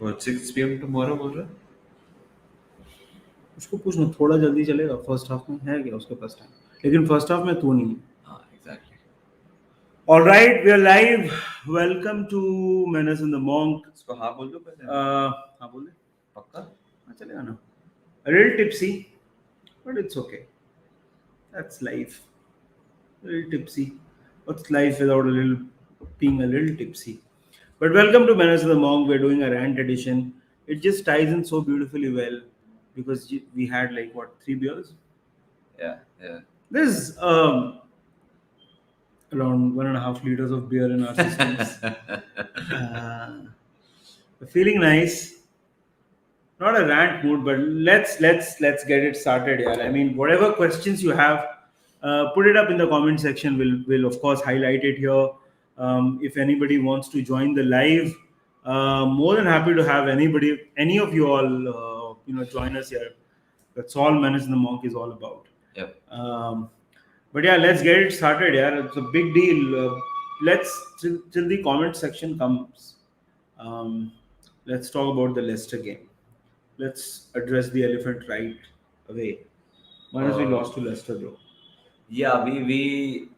What 6 p.m. tomorrow बोल रहा है? उसको पूछना थोड़ा जल्दी चलेगा. फर्स्ट हाफ में है क्या उसके पास टाइम? लेकिन फर्स्ट हाफ में तू नहीं है. हाँ, exactly. All right, we are live. Welcome to Menace and the Monk. इसको हाँ बोल दो पहले. हाँ बोल दे. पक्का? हाँ चलेगा ना. A little tipsy, but it's okay. That's life. A little tipsy. What's life without a little being a little tipsy? But welcome to Menace and the Monk. We're doing a rant edition. It just ties in so beautifully well because we had like what 3 beers. Yeah, yeah. There's around 1.5 liters of beer in our systems. Feeling nice. Not a rant mood, but let's get it started. Yeah, I mean, whatever questions you have, put it up in the comment section. We'll of course highlight it here. If anybody wants to join the live, more than happy to have any of you all, join us here. That's all Menace and the Monk is all about. Yep. But yeah, let's get it started. Yeah, it's a big deal. Let's till the comment section comes. Let's talk about the Leicester game. Let's address the elephant right away. Once we lost to Leicester, bro. Yeah, we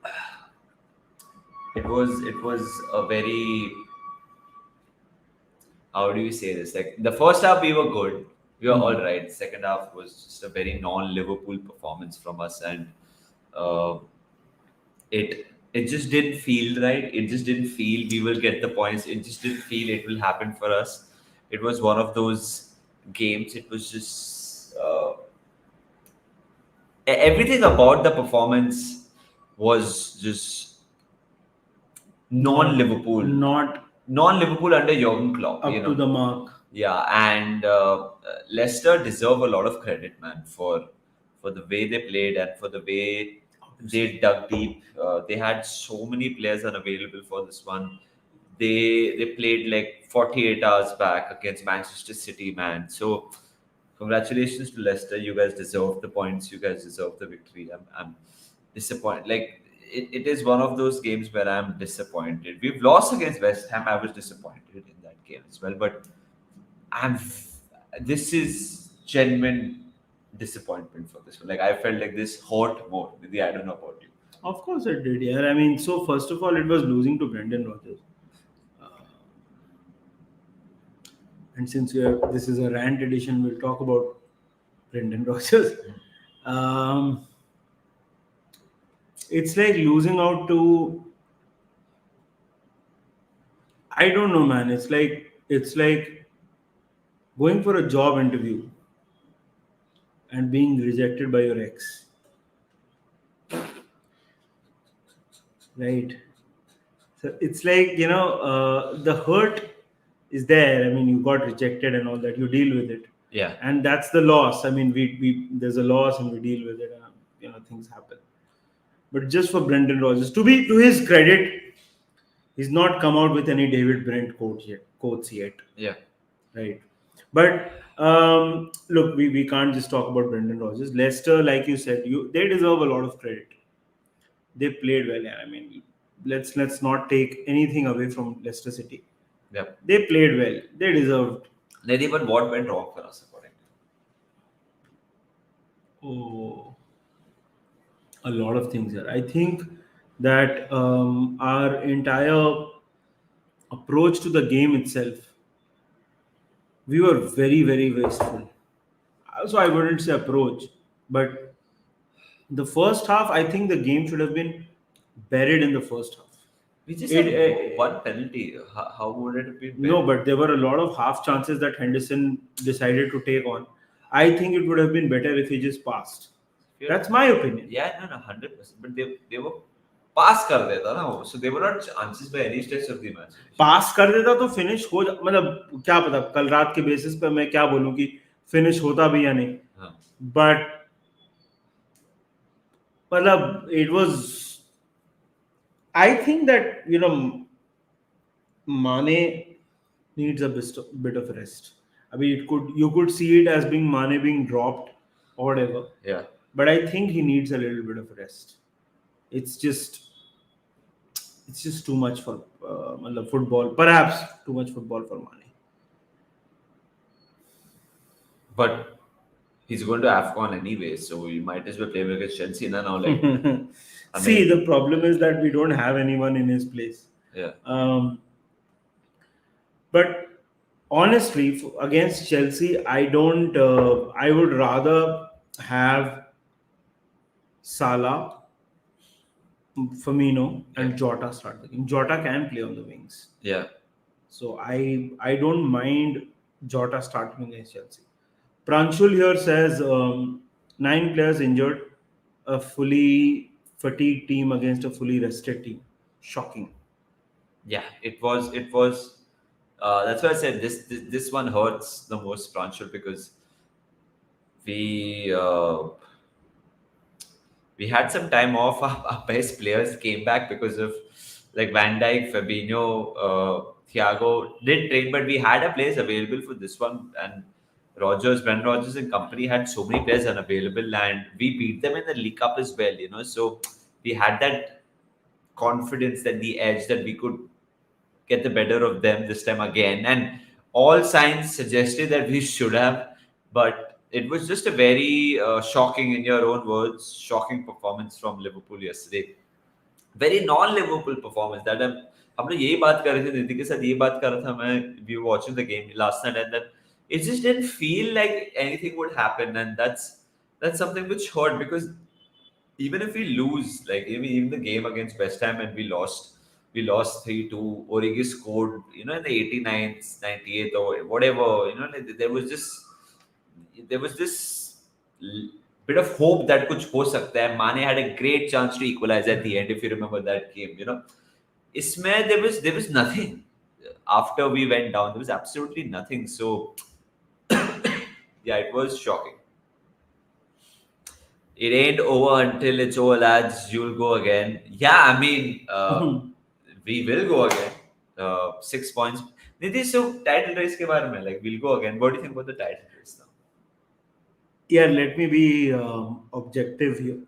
it was a very, how do you say this? Like the first half we were good, we were all right. Second half was just a very non-Liverpool performance from us, and uh, it just didn't feel right. It just didn't feel we will get the points. It just didn't feel it will happen for us. It was one of those games. It was just everything about the performance was just non-Liverpool, Not non-Liverpool under Jurgen Klopp. up to the mark. Yeah, and Leicester deserve a lot of credit, man, for the way they played and for the way they dug deep. They had so many players unavailable for this one. They played like 48 hours back against Manchester City, man. So congratulations to Leicester. You guys deserve the points. You guys deserve the victory. I'm disappointed. Like it is one of those games where I'm disappointed. We've lost against West Ham. I was disappointed in that game as well, but this is genuine disappointment for this one. Like I felt like this hurt more. Maybe I don't know about you. Of course it did. Yeah, I mean, so first of all, it was losing to Brendan Rodgers. And since this is a rant edition, we'll talk about Brendan Rodgers. It's like losing out to. I don't know, man. It's like going for a job interview and being rejected by your ex. Right. So it's like, the hurt is there. I mean, you got rejected and all that. You deal with it. Yeah. And that's the loss. I mean, we there's a loss and we deal with it, and things happen. But just for Brendan Rodgers, to his credit, he's not come out with any David Brent quotes yet. Yeah. Right. But look, we can't just talk about Brendan Rodgers. Leicester, like you said, they deserve a lot of credit. They played well. Yeah. I mean, let's not take anything away from Leicester City. Yeah. They played well. They deserved. Then even what went wrong for us according to you? Oh, a lot of things here. I think that our entire approach to the game itself, we were very, very wasteful. So I wouldn't say approach, but the first half, I think the game should have been buried in the first half. We just had one penalty. How would it have been? No, but there were a lot of half chances that Henderson decided to take on. I think it would have been better if he just passed. That's my opinion. Yeah, no, 100%. But they were pass कर देता ना वो, so they were not chances by any stretch of the match. पास कर देता तो finish हो मतलब क्या पता कल रात के बेसिस पे मैं क्या बोलूं कि फिनिश होता भी या नहीं. बट मतलब it was, I think that Mane needs a bit of rest. I mean, you could see it as being Mane being dropped or whatever. Yeah. But I think he needs a little bit of rest. It's just too much for football. Perhaps too much football for Mane. But he's going to AFCON anyway, so you might as well play him against Chelsea now. Like, I See, mean, the problem is that we don't have anyone in his place. yeah, Um, but honestly, against Chelsea, I don't. I would rather have Salah, Firmino, yeah, and Jota start the game. Jota can play on the wings, yeah, so I don't mind Jota starting against Chelsea. Pranshul here says 9 players injured, a fully fatigued team against a fully rested team. Shocking. yeah. It was. That's why I said this one hurts the most, Pranshul, because we we had some time off. Our best players came back because of like Van Dijk, Fabinho, Thiago did train, but we had a place available for this one. And Brendan Rodgers and company had so many players unavailable, and we beat them in the League Cup as well. So we had that confidence, that the edge that we could get the better of them this time again. And all signs suggested that we should have, but it was just a very shocking, in your own words, shocking performance from Liverpool yesterday. Very non-Liverpool performance. That हम लोग यही बात कर रहे थे, निधि के साथ यही बात कर रहा था मैं. We were watching the game last night, and then it just didn't feel like anything would happen, and that's something which hurt, because even if we lose, like even the game against West Ham, and we lost 3-2. Origi scored, in the 89th, 98th, or whatever. Like there was this l- bit of hope that kuch ho sakta hai. Mane had a great chance to equalize at the end, if you remember that game. Isme there was nothing after we went down. There was absolutely nothing. So yeah, it was shocking. It ain't over until it's over, lads. You'll go again. Yeah, I mean, we will go again. 6 points. Nitish, so title race ke baare mein, like, we'll go again. What do you think about the title race now? Yeah, let me be objective here.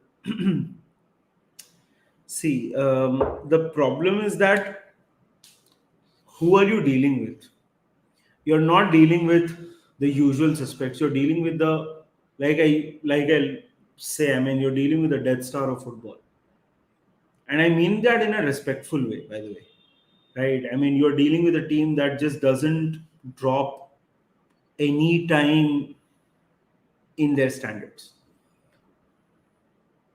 See, the problem is that who are you dealing with? You're not dealing with the usual suspects. You're dealing with the like I say. I mean, you're dealing with the Death Star of football, and I mean that in a respectful way, by the way. Right? I mean, you're dealing with a team that just doesn't drop any time in their standards.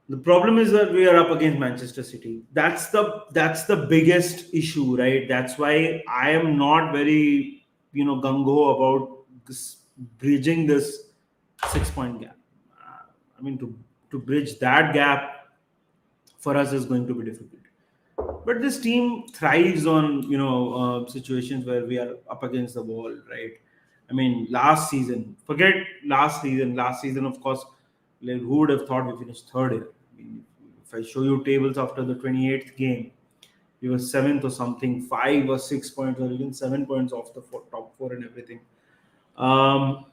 The problem is that we are up against Manchester City. That's the biggest issue, right? That's why I am not very gung ho about this bridging this 6 point gap. I mean, to bridge that gap for us is going to be difficult. But this team thrives on situations where we are up against the wall, right? I mean, last season, forget last season. Last season, of course, like, who would have thought we finished third here? I mean, if I show you tables after the 28th game, we were seventh or something, 5 or 6 points, or even 7 points off the top four and everything. Um,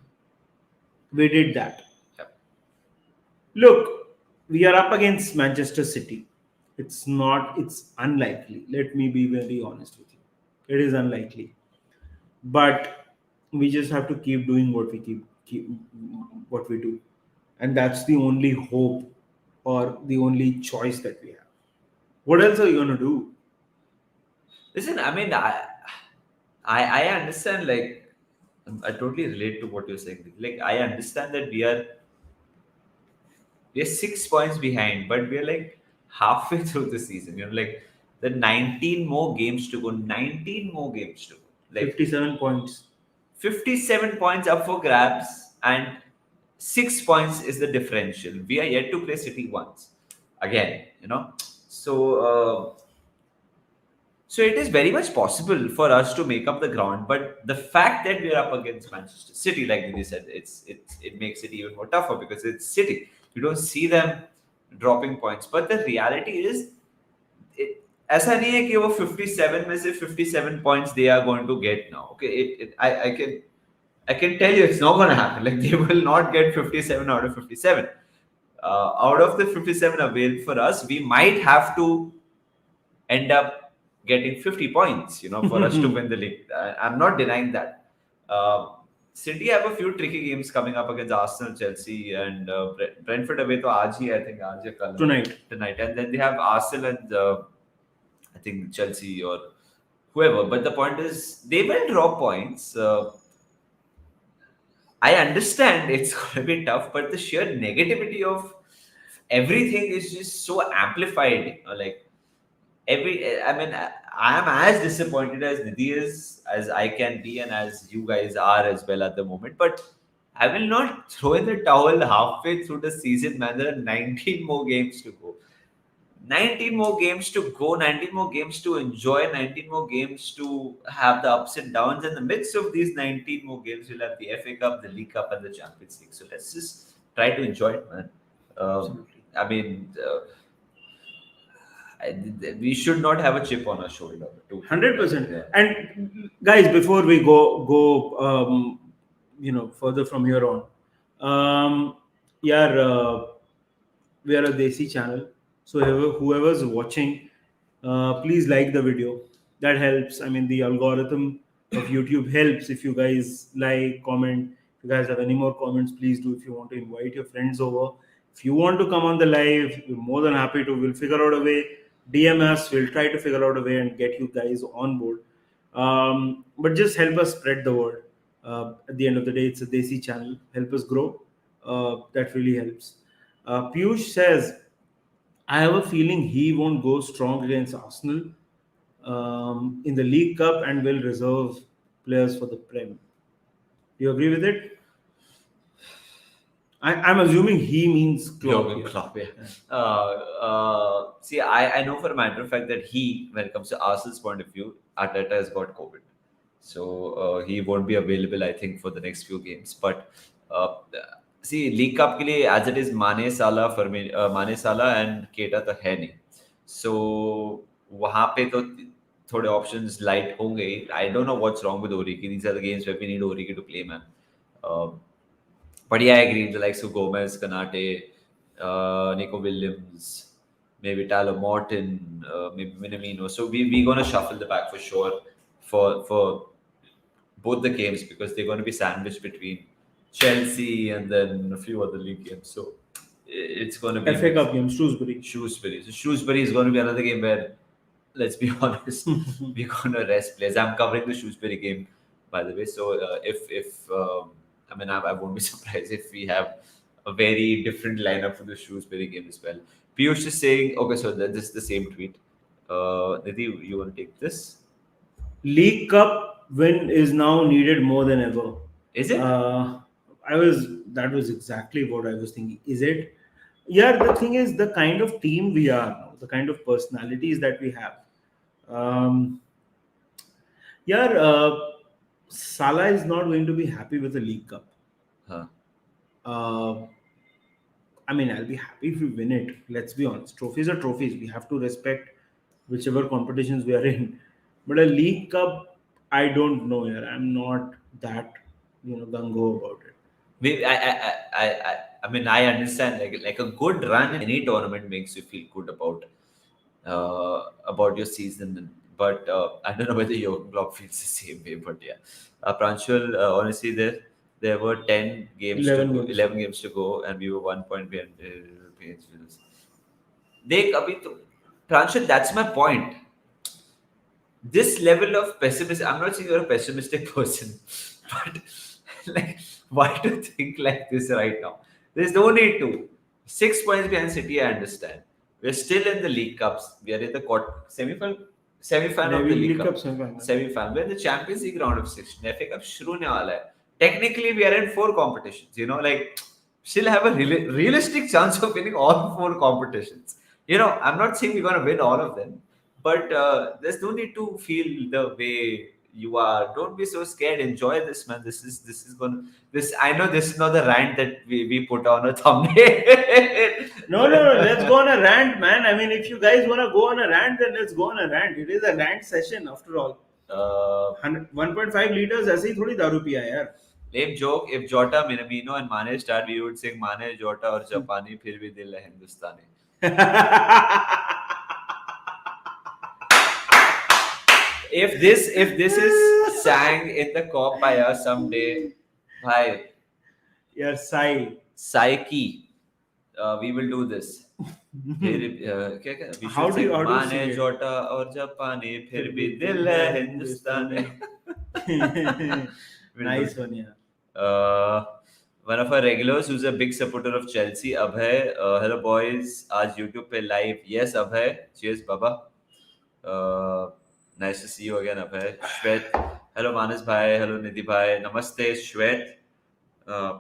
we did that. Yep. Look, we are up against Manchester City. It's unlikely. Let me be very honest with you. It is unlikely. But we just have to keep doing keep what we do. And that's the only hope or the only choice that we have. What else are you gonna do? Listen, I mean, I understand. Like, I totally relate to what you're saying. Like, I understand that we are 6 points behind, but we are like halfway through the season. Like, the 19 more games to go. 19 more games to go. Like, 57 points. 57 points up for grabs, and 6 points is the differential. We are yet to play City once again. So it is very much possible for us to make up the ground, but the fact that we are up against Manchester City, like they said, it makes it even more tougher, because it's City. You don't see them dropping points, but the reality is, ऐसा नहीं है कि वो 57 में से 57 points they are going to get now. Okay, I can tell you it's not going to happen. Like, they will not get 57 out of 57. Out of the 57 available for us, we might have to end up getting 50 points, for us to win the league. I'm not denying that. Uh, City have a few tricky games coming up against Arsenal, Chelsea, and Brentford away. तो आज ही I think आज या कल Tonight. tonight, and then they have Arsenal and I think Chelsea or whoever. But the point is, they will drop points. I understand it's going to be tough, but the sheer negativity of everything is just so amplified. Like I mean, I am as disappointed as Nidhi is, as I can be, and as you guys are as well at the moment. But I will not throw in the towel halfway through the season, man. There are 19 more games to go. 19 more games to go, 19 more games to enjoy, 19 more games to have the ups and downs. In the midst of these 19 more games, you'll have the FA Cup, the League Cup, and the Champions League. So let's just try to enjoy it, man. Absolutely. I mean, we should not have a chip on our shoulder. 100%. Yeah. And guys, before we go, further from here on, yeah, we are a Desi channel, so whoever's watching, please like the video. That helps. I mean, the algorithm of YouTube helps if you guys like, comment. If you guys have any more comments, please do. If you want to invite your friends over, if you want to come on the live, we're more than happy to. We'll figure out a way. DM us. We'll try to figure out a way and get you guys on board. But just help us spread the word. At the end of the day, it's a Desi channel. Help us grow. That really helps. Piyush says, I have a feeling he won't go strong against Arsenal in the League Cup and will reserve players for the Prem. Do you agree with it? I'm assuming he means Klopp. Jurgen here. Klopp, yeah. See, I know for a matter of fact that when it comes to Arsenal's point of view, Arteta has got COVID. So he won't be available, I think, for the next few games. But see, League Cup के लिए as it is Mane, Salah, and Keita तो है नहीं. So वहाँ पे तो थोड़े options light होंगे. I don't know what's wrong with Origi. These are the games where we need Origi to play, man. But yeah, I agree. The likes of Gomez, Kanate, Nico Williams, maybe Tyler Morton, maybe Minamino. So we're going to shuffle the pack for sure for both the games because they're going to be sandwiched between Chelsea and then a few other league games. So it's going to be FA Cup game, Shrewsbury. So Shrewsbury is going to be another game where, let's be honest, we're going to rest players. I'm covering the Shrewsbury game, by the way. So I won't be surprised if we have a very different lineup for the Shrewsbury game as well. Piyush is saying, okay, so this is the same tweet. Nidhi, you want to take this? League Cup win is now needed more than ever. Is it? That was exactly what I was thinking. Is it? Yeah, the thing is, the kind of team we are now, the kind of personalities that we have. Salah is not going to be happy with the League Cup. Huh. I mean, I'll be happy if we win it. Let's be honest. Trophies are trophies. We have to respect whichever competitions we are in. But a League Cup, I don't know. Yeah, I'm not that gung ho about it. I understand. Like a good run in any tournament makes you feel good about your season. But I don't know whether Jurgen Klopp feels the same way. But yeah, Pranshul, honestly, there were 10 games 11 games to go, and we were 1 point behind. Pranshul, that's my point. This level of pessimism, I'm not saying you're a pessimistic person, but like, why do you think like this right now? There's no need to. 6 points behind City, I understand. We're still in the League Cups. We are in the semi-final of the League Cup. Semi-final. We're in the Champions League round of 16. FA Cup shuru ne wala hai. Technically, we are in 4 competitions. Still have a realistic chance of winning all 4 competitions. I'm not saying we're going to win all of them. But there's no need to feel the way you are. Don't be so scared. Enjoy this, man. This is gonna. I know this is not the rant that we put on a thumbnail. No. Let's go on a rant, man. I mean, if you guys wanna go on a rant, then let's go on a rant. It is a rant session after all. 1.5 liters ऐसे ही थोड़ी दारू पिया यार. Lame joke. If Jota, Minamino, and Mane start, we would sing Mane, Jota, और Japani. फिर भी दिल है हिंदुस्तानी. If this is sang in the cop by us someday, भाई Your Sai. Psyche. We will do this. फिर क्या क्या we How should do sing you माने sing it? जोटा और जापानी फिर फिर भी भी दिल दिल है है हिंदुस्तानी. हिंदुस्तानी. We'll do Nice it. one, yeah. One of our regulars who's a big supporter of Chelsea, Abhay. Hello boys, आज YouTube पे live. Yes, Abhay. Cheers, Baba. Uh, nice to see you again, Abhay. Shwet. Hello, Manas bhai. Hello, Nidhi bhai. Namaste, Shwet. Uh,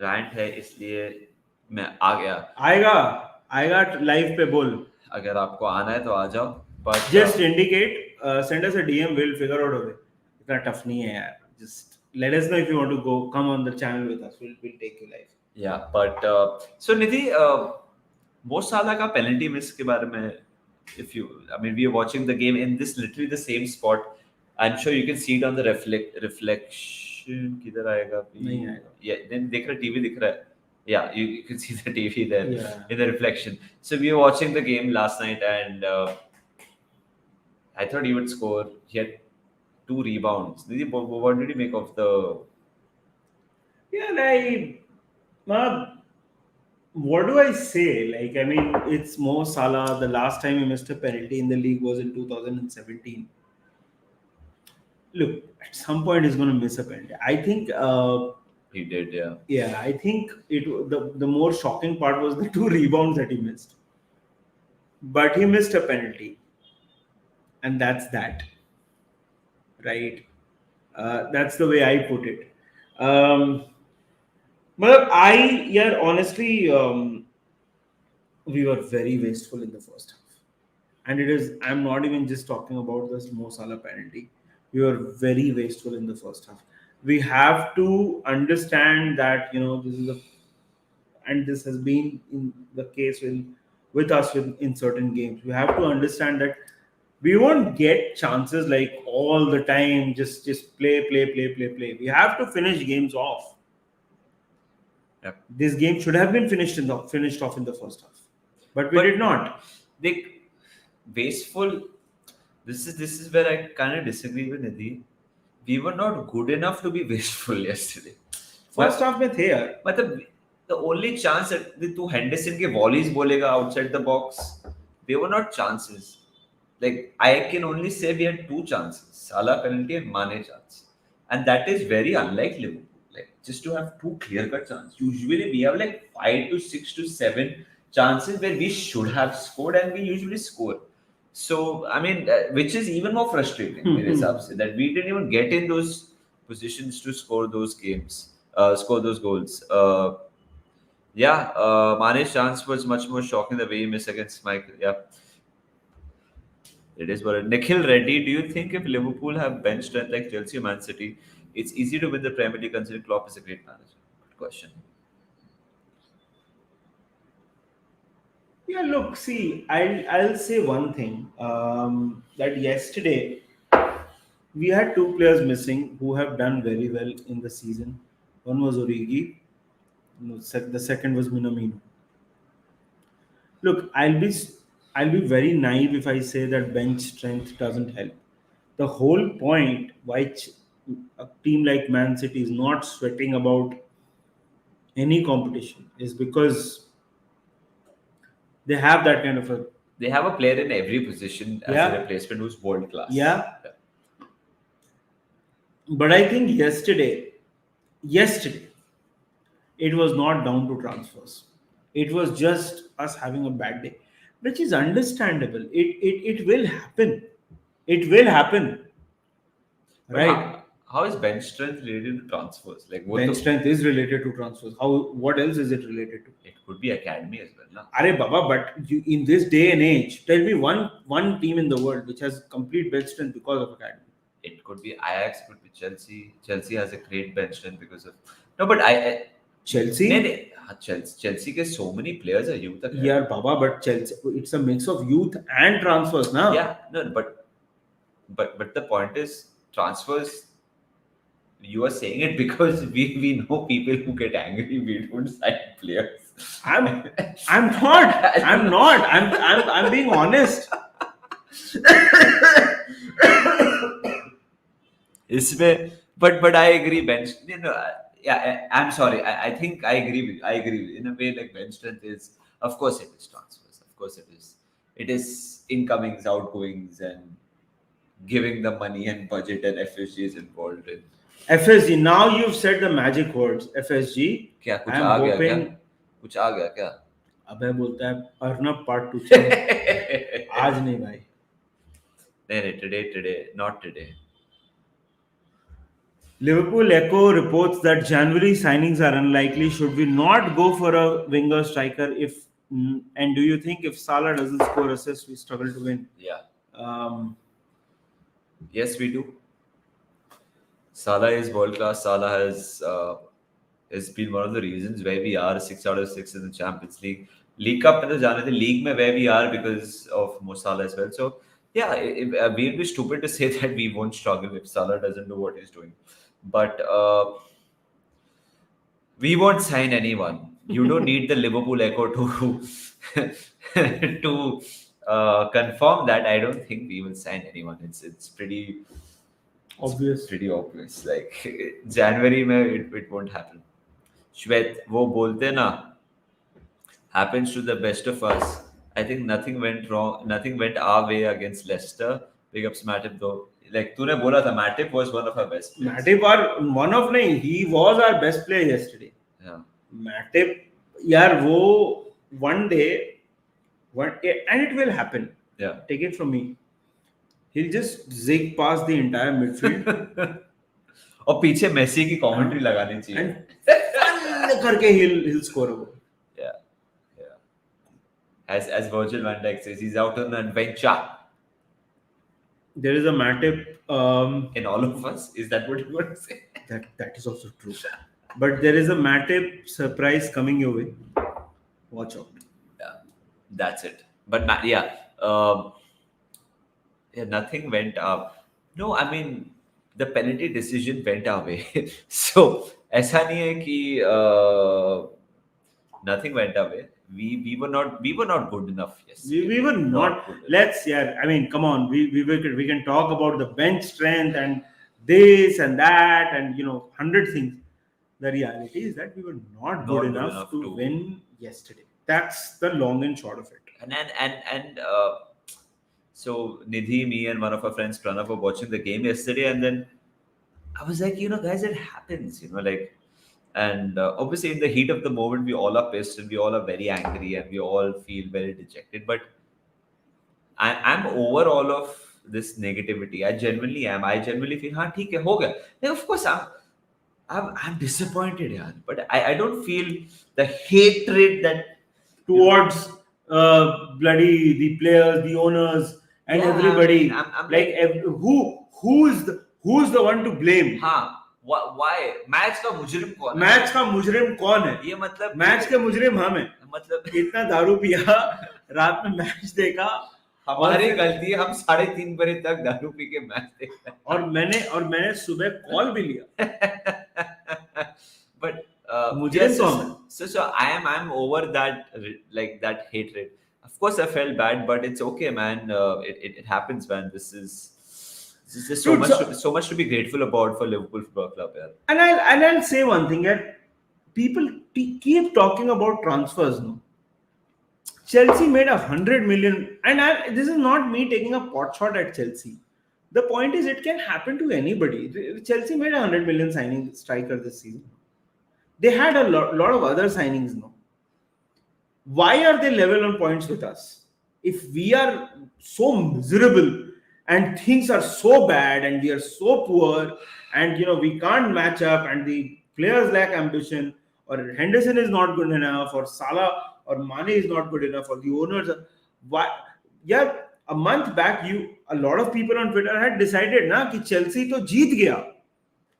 rant है इसलिए मैं आ गया. आएगा आएगा live पे बोल. अगर आपको आना है तो आ जाओ. But Just indicate, send us a DM, we'll figure out a way. इतना tough नहीं है यार. Just let us know if you want to go. Come on the channel with us. We'll take you live. yeah, but so Nidhi, Mo Salah का penalty miss के बारे में, if you, I mean, we are watching the game in this literally the same spot. I'm sure you can see it on the reflection. किधर आएगा? नहीं आएगा. Yeah, then देख रहा TV दिख रहा है. Yeah, you can see the TV there in the reflection. So we were watching the game last night, and I thought he would score. He had 2 rebounds. Nidhi, what did you make of the? Yeah, like, what do I say? Like, I mean, it's Mo Salah. The last time he missed a penalty in the league was in 2017. Look, at some point he's going to miss a penalty. I think. He did, yeah. Yeah, I think the more shocking part was the 2 rebounds that he missed. But he missed a penalty, and that's that. Right? That's the way I put it. But honestly, we were very wasteful in the first half. And I'm not even just talking about this Mo Salah penalty. We were very wasteful in the first half. We have to understand that, this has been in the case with us in certain games. We have to understand that we won't get chances like all the time, just play. We have to finish games off. Yep. This game should have been finished off in the first half, but we did not. Wasteful. This is where I kind of disagree with Nidhi. We were not good enough to be wasteful yesterday. First half में थे यार. But the only chance that the 2 Henderson के volleys बोलेगा outside the box, they were not chances. Like, I can only say we had 2 chances: Salah penalty and Mane chance, and that is very unlike Liverpool. Like, just to have 2 clear-cut chances. Usually we have like 5 to 6 to 7 chances where we should have scored, and we usually score. So, I mean, which is even more frustrating, मेरे हिसाब से, that we didn't even get in those positions to score those goals. Mane's chance was much more shocking the way he missed against Michael. Yeah. It is what it is. Nikhil Reddy, do you think if Liverpool have bench strength like Chelsea or Man City, it's easy to win the Premier League considering Klopp is a great manager? Good question. Yeah, look, see, I'll say one thing, that yesterday we had 2 players missing who have done very well in the season. One was Origi, the second was Minamino. Look, I'll be very naive if I say that bench strength doesn't help. The whole point why a team like Man City is not sweating about any competition is because they have that kind of a. They have a player in every position as a replacement who's world class. Yeah. But I think yesterday, it was not down to transfers. It was just us having a bad day, which is understandable. It will happen. It will happen. But Right? How is bench strength related to transfers? Like, Bench strength is related to transfers. What else is it related to? It could be academy as well. No? Arey Baba, but in this day and age, tell me one team in the world which has complete bench strength because of academy. It could be Ajax, could be Chelsea. Chelsea has a great bench strength because of Chelsea. Chelsea के so many players are youth. Yeah, Baba, but Chelsea, it's a mix of youth and transfers, now. Yeah, no, but the point is transfers. You are saying it because we know people who get angry. We don't sign players. I'm not. I'm being honest. इसमें but I agree, bench. Yeah, I'm sorry. I think I agree with. I agree with. In a way, like bench strength is, of course, it is transfers. Of course, it is. It is incomings, outgoings, and giving the money and budget and FSG is involved in. FSG. Now you've said the magic words. FSG. क्या I कुछ am आ गया क्या? hoping. कुछ आ गया क्या? अबे बोलता है अर्नब पार्ट 2 चल. आज नहीं भाई. नहीं, today, not today. Liverpool Echo reports that January signings are unlikely. Should we not go for a winger striker? And do you think if Salah doesn't score assists, we struggle to win? Yeah. Um, Yes, we do. Salah is world class. Salah has been one of the reasons where we are 6 out of 6 in the Champions League. League Cup में तो जाने थे. League में where we are because of Mo Salah as well. So yeah, we'll be stupid to say that we won't struggle if Salah doesn't do what he's doing. But we won't sign anyone. You don't need the Liverpool Echo to to confirm that. I don't think we will sign anyone. It's pretty obvious. pretty obvious. Like January में it won't happen. Shwet, वो बोलते ना, happens to the best of us. I think nothing went wrong. Nothing went our way against Leicester. Big ups Matip though. Like तूने बोला था, Matip was one of our best players. Matip are one of नहीं, he was our best player yesterday. Yeah. Matip, यार वो one day, and it will happen. Yeah. Take it from me. He'll just zig past the entire midfield. और पीछे Messi की commentary लगानी चाहिए. And करके he'll score a goal. Yeah. As Virgil van Dijk says, he's out on an adventure. There is a Matip. In all of us, is that what you want to say? That is also true. But there is a Matip surprise coming your way. Watch out. Yeah, that's it. But nothing went up. No, I mean the penalty decision went our way. So ऐसा नहीं है कि nothing went our way. We were not good enough. Yes, we were not. Good enough. Let's I mean, come on. We can talk about the bench strength and this and that and 100 things. The reality is that we were not good enough to win yesterday. That's the long and short of it. And so Nidhi, me, and one of our friends Pranav were watching the game yesterday, and then I was like, guys, it happens, like, and obviously in the heat of the moment, we all are pissed and we all are very angry and we all feel very dejected. But I'm over all of this negativity. I genuinely am. I genuinely feel, हाँ ठीक है, हो गया. Like, of course, I'm disappointed, yaar. But I don't feel the hatred that towards bloody the players, the owners, and everybody. I'm like who's the one to blame? हाँ. Why? Match का मुजरिम कौन है? मैच का मुजरिम कौन है? ये मतलब मैच के मुजरिम हम हैं. मतलब इतना दारू पिया, रात में मैच देखा, हमारी गलती है. हम 3:30 बजे तक दारू पी के मैच देखते हैं. और मैंने सुबह कॉल भी लिया. But मुजरिम कौन है? So I'm over that, like that hatred. Of course, I felt bad, but it's okay, man. It happens, man. This is just so much to be grateful about for Liverpool Football Club, yeah. And I'll say one thing, that people keep talking about transfers, no. Chelsea made 100 million, and this is not me taking a pot shot at Chelsea. The point is, it can happen to anybody. Chelsea made 100 million signing striker this season. They had a lot of other signings, no. Why are they level on points with us? If we are so miserable and things are so bad and we are so poor and we can't match up and the players lack ambition, or Henderson is not good enough, or Salah or Mane is not good enough, or the owners are, why? Yeah, a month back, a lot of people on Twitter had decided na कि Chelsea तो जीत गया.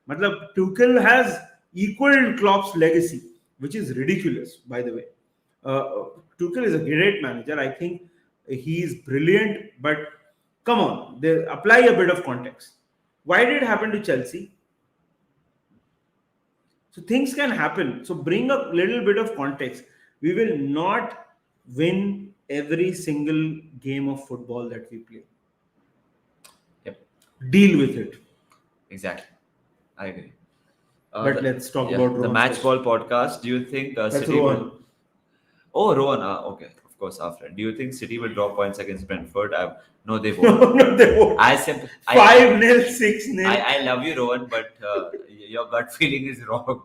मतलब Tuchel has equaled Klopp's legacy, which is ridiculous, by the way. Tuchel is a great manager. I think he is brilliant, but come on, they apply a bit of context. Why did it happen to Chelsea? So things can happen. So bring a little bit of context. We will not win every single game of football that we play. Yep. Deal with it. Exactly. I agree. But let's talk Yeah, about the Rohan's Match question. Ball podcast. Do you think That's City will? Rohan. Oh, Rowan. Okay, of course, after. Do you think City will drop points against Brentford? No, they won't. No, they won't. I simply, 5-0, 6-0. I love you, Rowan, but your gut feeling is wrong.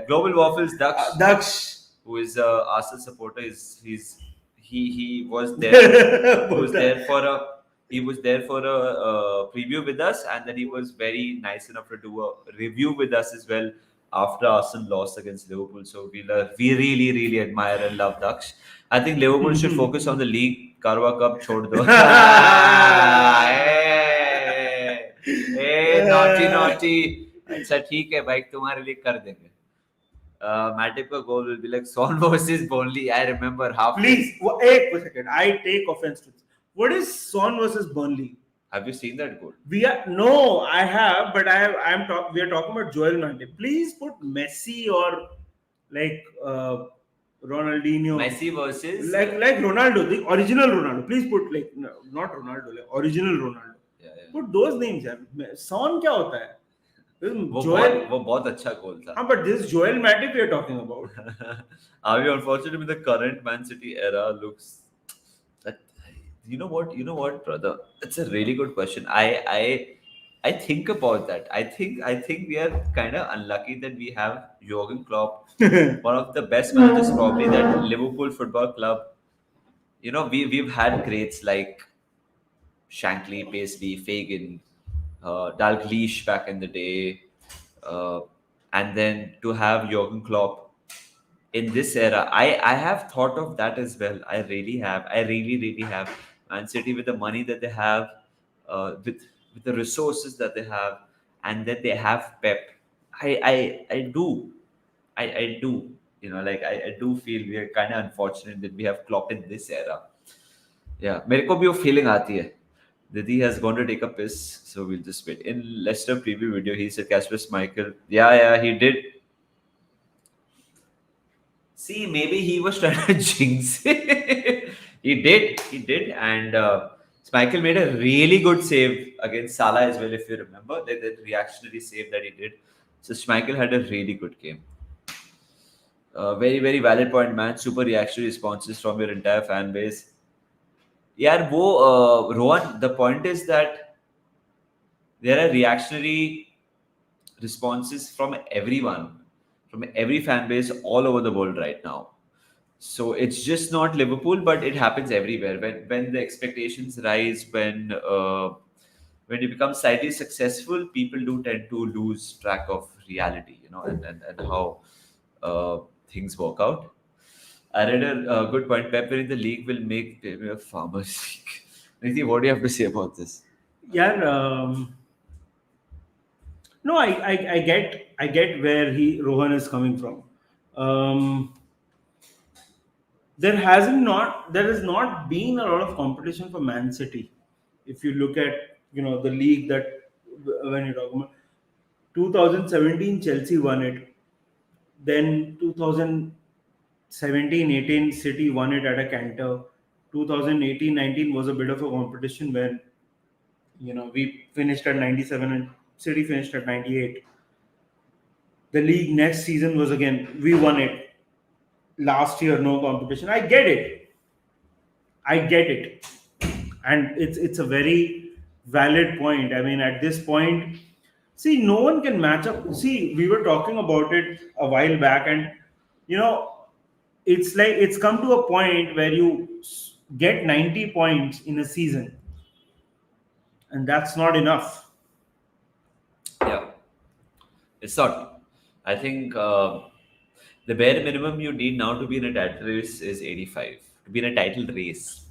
Global Waffles Daksh, Daksh. who is a Arsenal supporter, he was there. He was there for a preview with us, and then he was very nice enough to do a review with us as well after Arsenal lost against Liverpool. So we really really admire and love Daksh. I think Liverpool should focus on the league. Carwa Cup छोड़ दो. Naughty naughty. अच्छा ठीक है भाई तुम्हारे लिए कर देंगे. Matip का goal will be like Son versus Burnley. I remember halfway. Please, wait a second. I take offense to this. What is Son versus Burnley? Have you seen that goal? We are no, I have, but I have. We are talking about Joel Matip. Please put Messi or like Ronaldinho, Messi versus like Ronaldo, the original Ronaldo. Please put like no, not Ronaldo, like original Ronaldo. yeah, yeah. Put those names. यार. Son क्या होता है? वो बहुत अच्छा गोल था. हाँ, but this Joel Matip we are talking about. Are we unfortunate with the current Man City era looks that you know what brother, it's a really good question. I think about that. I think we are kind of unlucky that we have Jurgen Klopp, one of the best managers probably that Liverpool Football Club. We've had greats like Shankly, Paisley, Fagan, Dalglish back in the day, uh, and then to have Jurgen Klopp in this era, I have thought of that as well. I really have. I really really have. Man City with the money that they have, with the resources that they have, and that they have Pep. I do. I do. I do feel we are kind of unfortunate that we have Klopp in this era. Yeah, मेरे को भी वो feeling आती है. Didi has gone to take a piss, so we'll just wait. In Leicester preview video, he said Casper Michael. Yeah, he did. See, maybe he was trying to jinx it. He did, and Michael made a really good save against Salah as well, if you remember that reactionary save that he did. So Schmeichel had a really good game. Very very valid point, man. Super reactionary responses from your entire fan base. Yeah, Rohan. The point is that there are reactionary responses from everyone, from every fan base all over the world right now. So it's just not Liverpool, but it happens everywhere. When the expectations rise, when you become slightly successful, people do tend to lose track of reality, and how things work out. I read a good point. Pep winning the league will make Premier a farmers league. Niti, what do you have to say about this? Yeah, no, I get where Rohan is coming from. Um, there has not been a lot of competition for Man City. If you look at the league that when you talk about 2017 Chelsea won it, then 2017-18 City won it at a canter. 2018-19 was a bit of a competition when we finished at 97 and City finished at 98. The league next season was again we won it. Last year no competition. I get it, and it's a very valid point. I mean, at this point, see, no one can match up. See, we were talking about it a while back, and you know, it's like it's come to a point where you get 90 points in a season, and that's not enough. Yeah, it's not. I think the bare minimum you need now to be in a title race is 85. To be in a title race.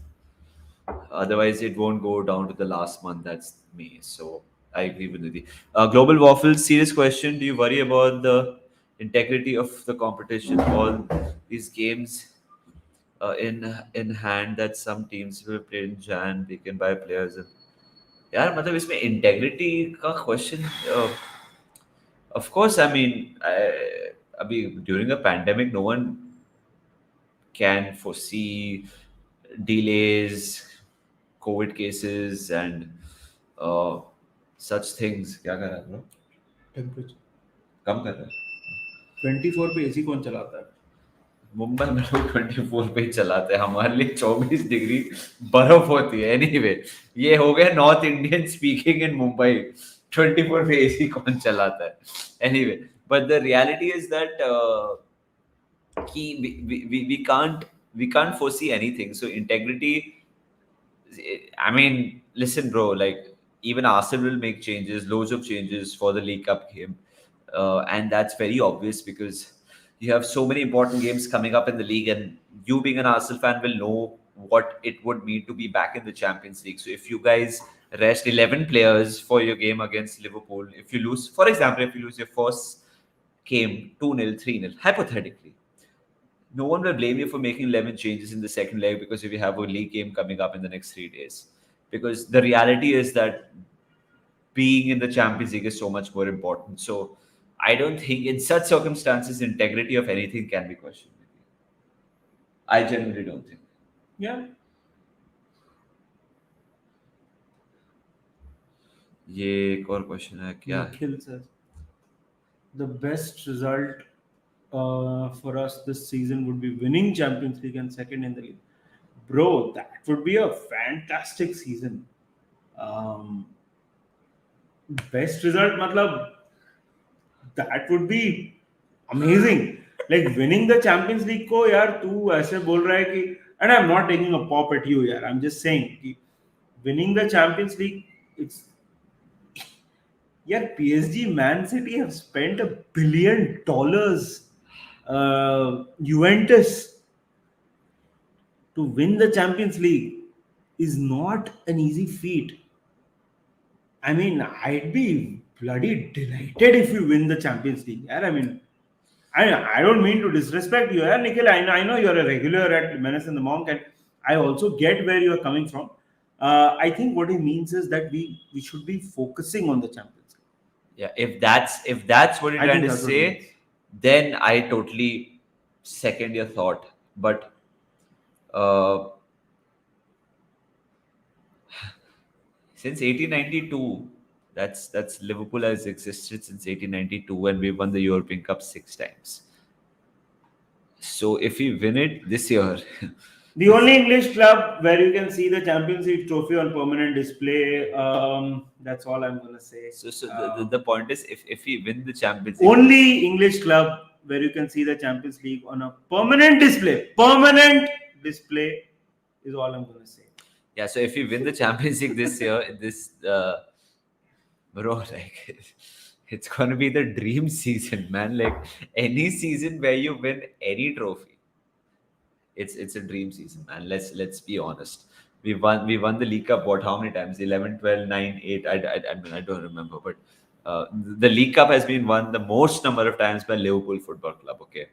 Otherwise, it won't go down to the last month. That's me. So I agree with Nidhi. Global Waffles, serious question. Do you worry about the integrity of the competition? All these games in hand that some teams will play in Jan, they can buy players. यार मतलब इसमें integrity का question. Of course, I mean, during a pandemic, no one can foresee delays, COVID cases, and uh, such things. क्या कर रहा है bro? Temperature कम कर रहा है। 24 पे एसी कौन चलाता है? मुंबई में लोग 24 पे ही चलाते हैं, हमारे लिए 24 डिग्री बर्फ होती है। एनीवे, ये हो गया north Indian speaking in Mumbai. 24 पे एसी कौन चलाता है? Anyway, but the reality is that कि we can't foresee anything. So integrity, I mean, listen, bro. Like even Arsenal will make changes, loads of changes for the League Cup game, and that's very obvious because you have so many important games coming up in the league, and you being an Arsenal fan will know what it would mean to be back in the Champions League. So if you guys rest 11 players for your game against Liverpool, if you lose, for example, if you lose your first game 2-0, 3-0, hypothetically, no one will blame you for making 11 changes in the second leg because if you have a league game coming up in the next 3 days. Because the reality is that being in the Champions League is so much more important. So I don't think in such circumstances integrity of anything can be questioned. I genuinely don't think. Yeah. ये एक और question है क्या है? Nikhil says the best result for us this season would be winning Champions League and second in the league. Bro, that would be a fantastic season. Um, Best result, matlab, that would be amazing. Like winning the Champions League को यार तू ऐसे बोल रहा है कि, and I'm not taking a pop at you यार, I'm just saying कि winning the Champions League, it's यार PSG Man City have spent $1 billion Juventus to win the Champions League is not an easy feat. I mean, I'd be bloody delighted if you win the Champions League. Yeah, I mean, I don't mean to disrespect you, yeah, Nikhil. I know you're a regular at Menace and the Monk, and I also get where you're coming from. I think what he means is that we should be focusing on the Champions League. Yeah, if that's what you're I trying think to that's what he means. say, then I totally second your thought. But uh, since 1892, that's Liverpool has existed since 1892, and we won the European Cup 6 times. So if we win it this year, The only English club where you can see the Champions League trophy on permanent display. That's all I'm gonna say. so the point is, if we win the Champions League, Only English club where you can see the Champions League on a permanent display. Permanent display is all I'm gonna say. yeah. So if we win the Champions League this year, this bro, like it's gonna be the dream season, man. Like any season where you win any trophy, it's a dream season, man. Let's be honest. We won the League Cup what, how many times? 11, 12, 9, 8. I mean, I don't remember, but the League Cup has been won the most number of times by Liverpool Football Club. Okay,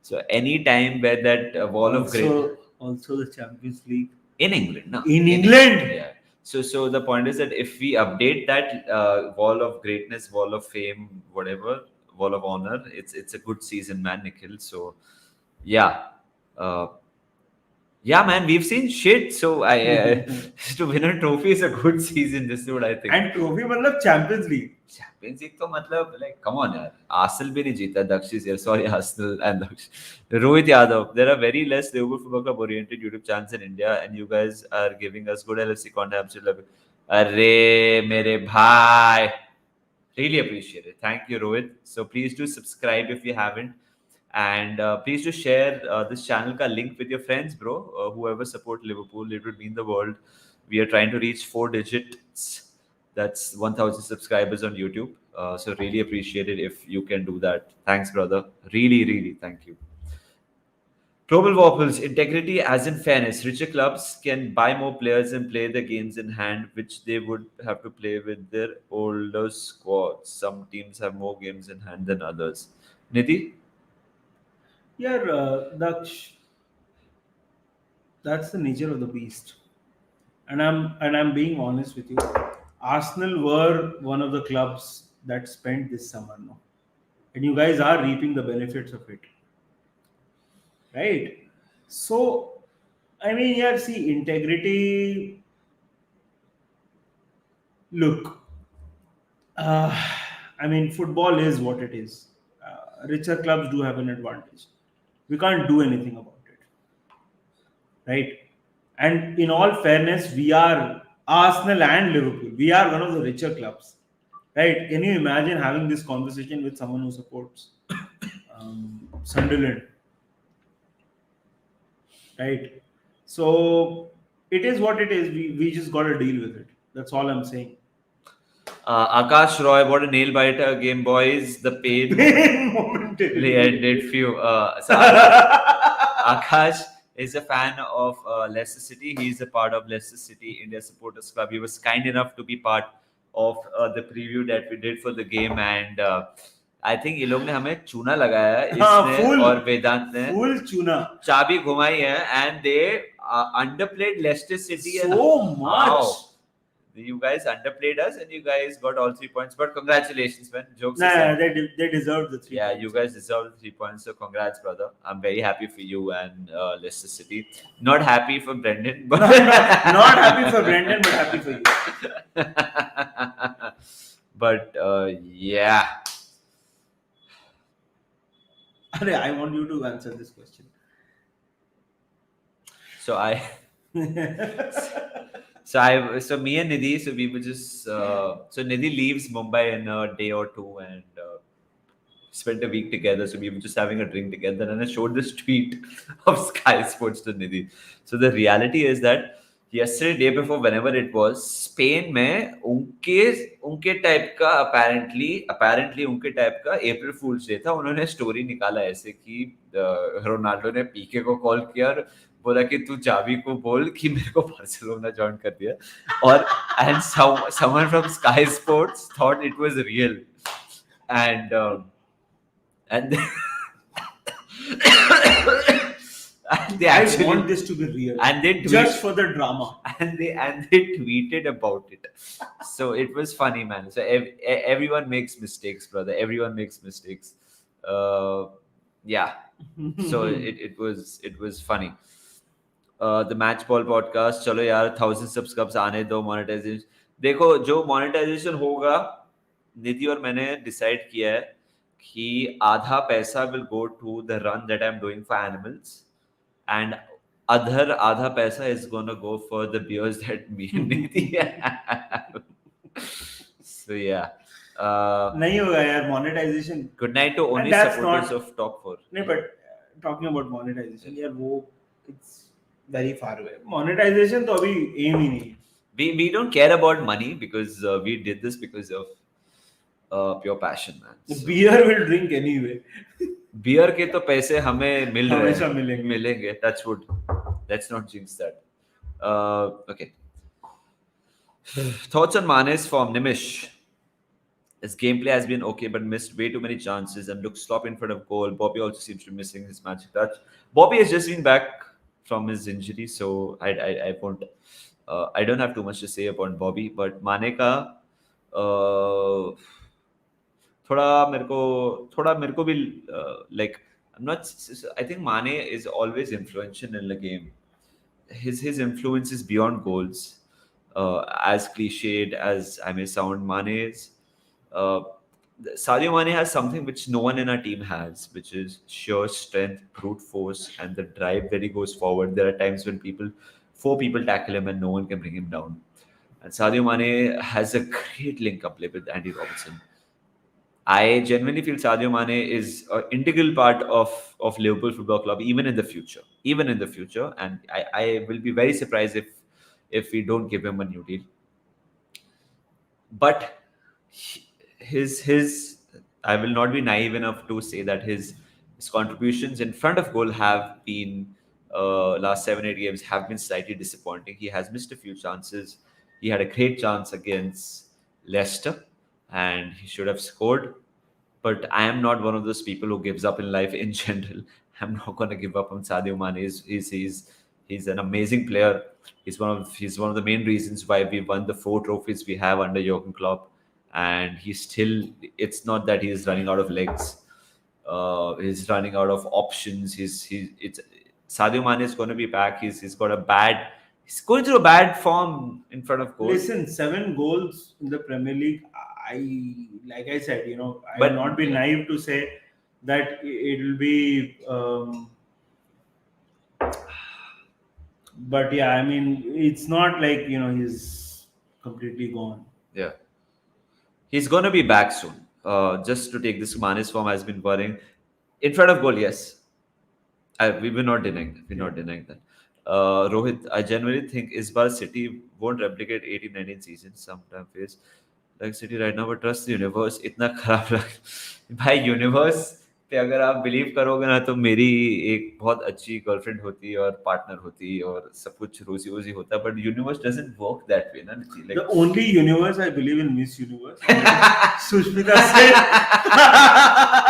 so any time where that wall of great Also the Champions League in England, no, in England. yeah. So the point is that if we update that wall of greatness, wall of fame, whatever, wall of honor, it's a good season, man, Nikhil. So yeah. Uh, yeah, man, we've seen shit. So I to win a trophy is a good season. This is what I think. And trophy मतलब Champions League. Champions League तो मतलब like come on यार, Arsenal भी नहीं जीता, Daksh is here. Sorry, Arsenal and Daksh. Rohit Yadav. There are very less Liverpool Football Club oriented YouTube channels in India, and you guys are giving us good LFC content. Absolutely. अरे मेरे भाई, really appreciate it. Thank you, Rohit. So please do subscribe if you haven't, and please do share this channel ka link with your friends, bro. Whoever support Liverpool, it would mean the world. We are trying to reach 4 digits. That's 1,000 subscribers on YouTube. So really appreciate it if you can do that. Thanks, brother. Really, really, thank you. Global Waffles, integrity as in fairness. Richer clubs can buy more players and play the games in hand, which they would have to play with their older squads. Some teams have more games in hand than others. Nidhi? Yeah, Daksh, that's the nature of the beast. And I'm being honest with you. Arsenal were one of the clubs that spent this summer, no? And you guys are reaping the benefits of it. Right? So I mean, yeah, see, integrity. Look, uh, I mean, football is what it is. Richer clubs do have an advantage. We can't do anything about it, right? And in all fairness, we are Arsenal and Liverpool. We are one of the richer clubs, right? Can you imagine having this conversation with someone who supports Sunderland, right? So it is what it is. We just got to deal with it. That's all I'm saying. Akash Roy, what a nail biter game, boys. The pain momentarily ended Momentarily. few. Akash is a fan of Leicester City. He's a part of Leicester City India Supporters Club. He was kind enough to be part of the preview that we did for the game, and I think ये लोग ने हमें चूना लगाया है, हाँ, इसने full और वेदांत ने full tuna. चाबी घुमाई है, and they underplayed Leicester City and So much. how you guys underplayed us and you guys got all 3 points. But congratulations, man. Jokes Nah, aside. they deserved the 3 Yeah, points. you guys deserve the 3 points. So congrats, brother. I'm very happy for you and Leicester City. Not happy for Brendan, but Not happy for Brendan, but happy for you. but yeah. Arey, I want you to answer this question. So so me and Nidhi, so we were just so Nidhi leaves Mumbai in a day or two and spent a week together. So we were just having a drink together, and I showed this tweet of Sky Sports to Nidhi. So the reality is that yesterday, day before, whenever it was, Spain में उनके type का apparently उनके type का April Fool's Day था. उन्होंने story निकाला ऐसे कि रोनाल्डो ने पीके को कॉल किया और बोला कि तू जावी को बोल कि मेरे को बार्सिलोना ज्वाइन कर दिया और and someone from Sky Sports thought it was real and and and they actually I want this to be real. and they just for the drama. and they tweeted about it. So it was funny, man. So everyone makes mistakes, brother. Everyone makes mistakes. Yeah. So it was funny. The match ball podcast. चलो यार 1000 subscribes आने दो monetization. देखो जो monetization होगा निधि और मैंने decide किया है कि आधा पैसा will go to the run that I'm doing for animals and other आधा पैसा is gonna go for the beers that me and Nidhi have. So yeah. नहीं होगा यार monetization. Good night to only And that's supporters not- of top 4. नहीं, but talking about monetization, यार वो it's very far away. Monetization तो अभी aim ही नहीं है. We don't care about money because we did this because of pure passion, man. So, Beer will drink anyway. beer के तो पैसे हमें मिल रहे हमेशा हैं मिलेंगे. Touch wood. Let's not jinx that. Okay. Thoughts on Mane's form, Nimish? His gameplay has been okay, but missed way too many chances and looked sloppy in front of goal. Bobby also seems to be missing his magic touch. Bobby has just been back from his injury, so I won't. I don't have too much to say about Bobby, but Mane का थोड़ा मेरे को भी like I'm not. I think Mane is always influential in the game. His influence is beyond goals. As cliched as I may sound, Mane is. Uh, Sadio Mane has something which no one in our team has, which is sheer strength, brute force, and the drive where he goes forward. There are times when four people tackle him and no one can bring him down. And Sadio Mane has a great link-up play with Andy Robertson. I genuinely feel Sadio Mane is an integral part of Liverpool Football Club, even in the future. And I will be very surprised if we don't give him a new deal. But his I will not be naive enough to say that his contributions in front of goal have been last 7-8 games have been slightly disappointing. He has missed a few chances. He had a great chance against Leicester and he should have scored. But I am not one of those people who gives up in life in general. I'm not going to give up on Sadio Mane. He's an amazing player. He's one of the main reasons why we won the 4 trophies we have under Jurgen Klopp. And it's not that he's running out of legs. He's running out of options. Sadio Mane is going to be back. He's going through a bad form in front of goal. Listen, 7 goals in the Premier League. like I said, I will But not be naive to say that it will be. But yeah, I mean, it's not like he's completely gone. yeah, he's gonna be back soon. Just to take this, Mane's form has been worrying. In front of goal, yes. We're not denying that. We're Yeah. not denying that. Rohit, I genuinely think Isbar City won't replicate 18-19 seasons sometime face like City right now, but trust the universe. इतना खराब लग भाई universe पे अगर आप believe करोगे ना तो मेरी एक बहुत अच्छी गर्लफ्रेंड होती और पार्टनर होती और सब कुछ रोजी रोजी होता but universe doesn't work that way ना The like only universe I believe in Miss Universe. Sushmita said.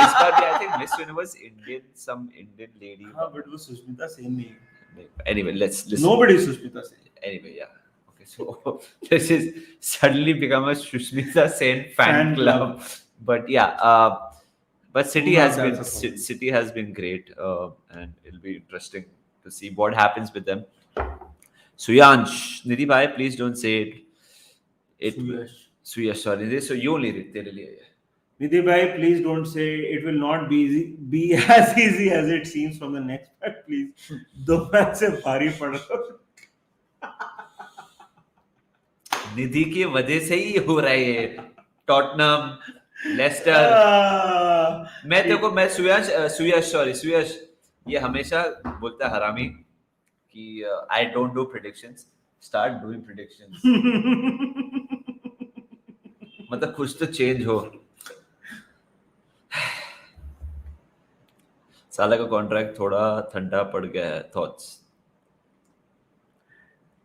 इस बार भी I think miss universe Indian some Indian lady हाँ, but वो सुष्मिता सेन नहीं है. anyway let's listen. Nobody is Sushmita Sen. Anyway, yeah. Okay, so this is suddenly become a Shushmita Sen fan Fan club. club. But yeah, but City No, has that's been a problem. City has been great, and it'll be interesting to see what happens with them. Suyansh, Nidhi bhai, please don't say it. Suyash. Suyash, sorry. Nidhi, so you only read तेरे लिए. Nidhi bhai, please don't say it will not be as easy as it seems from the next part, please. दो match से भारी पड़ रहा. निधि की वजह से ही हो रहा है ये. Tottenham, Leicester. मैं तेरे को मैं सुयश ये हमेशा बोलता है हरामी कि I don't do predictions. Start doing predictions. मतलब कुछ तो चेंज हो. साला का कॉन्ट्रैक्ट थोड़ा ठंडा पड़ गया है. थॉट्स?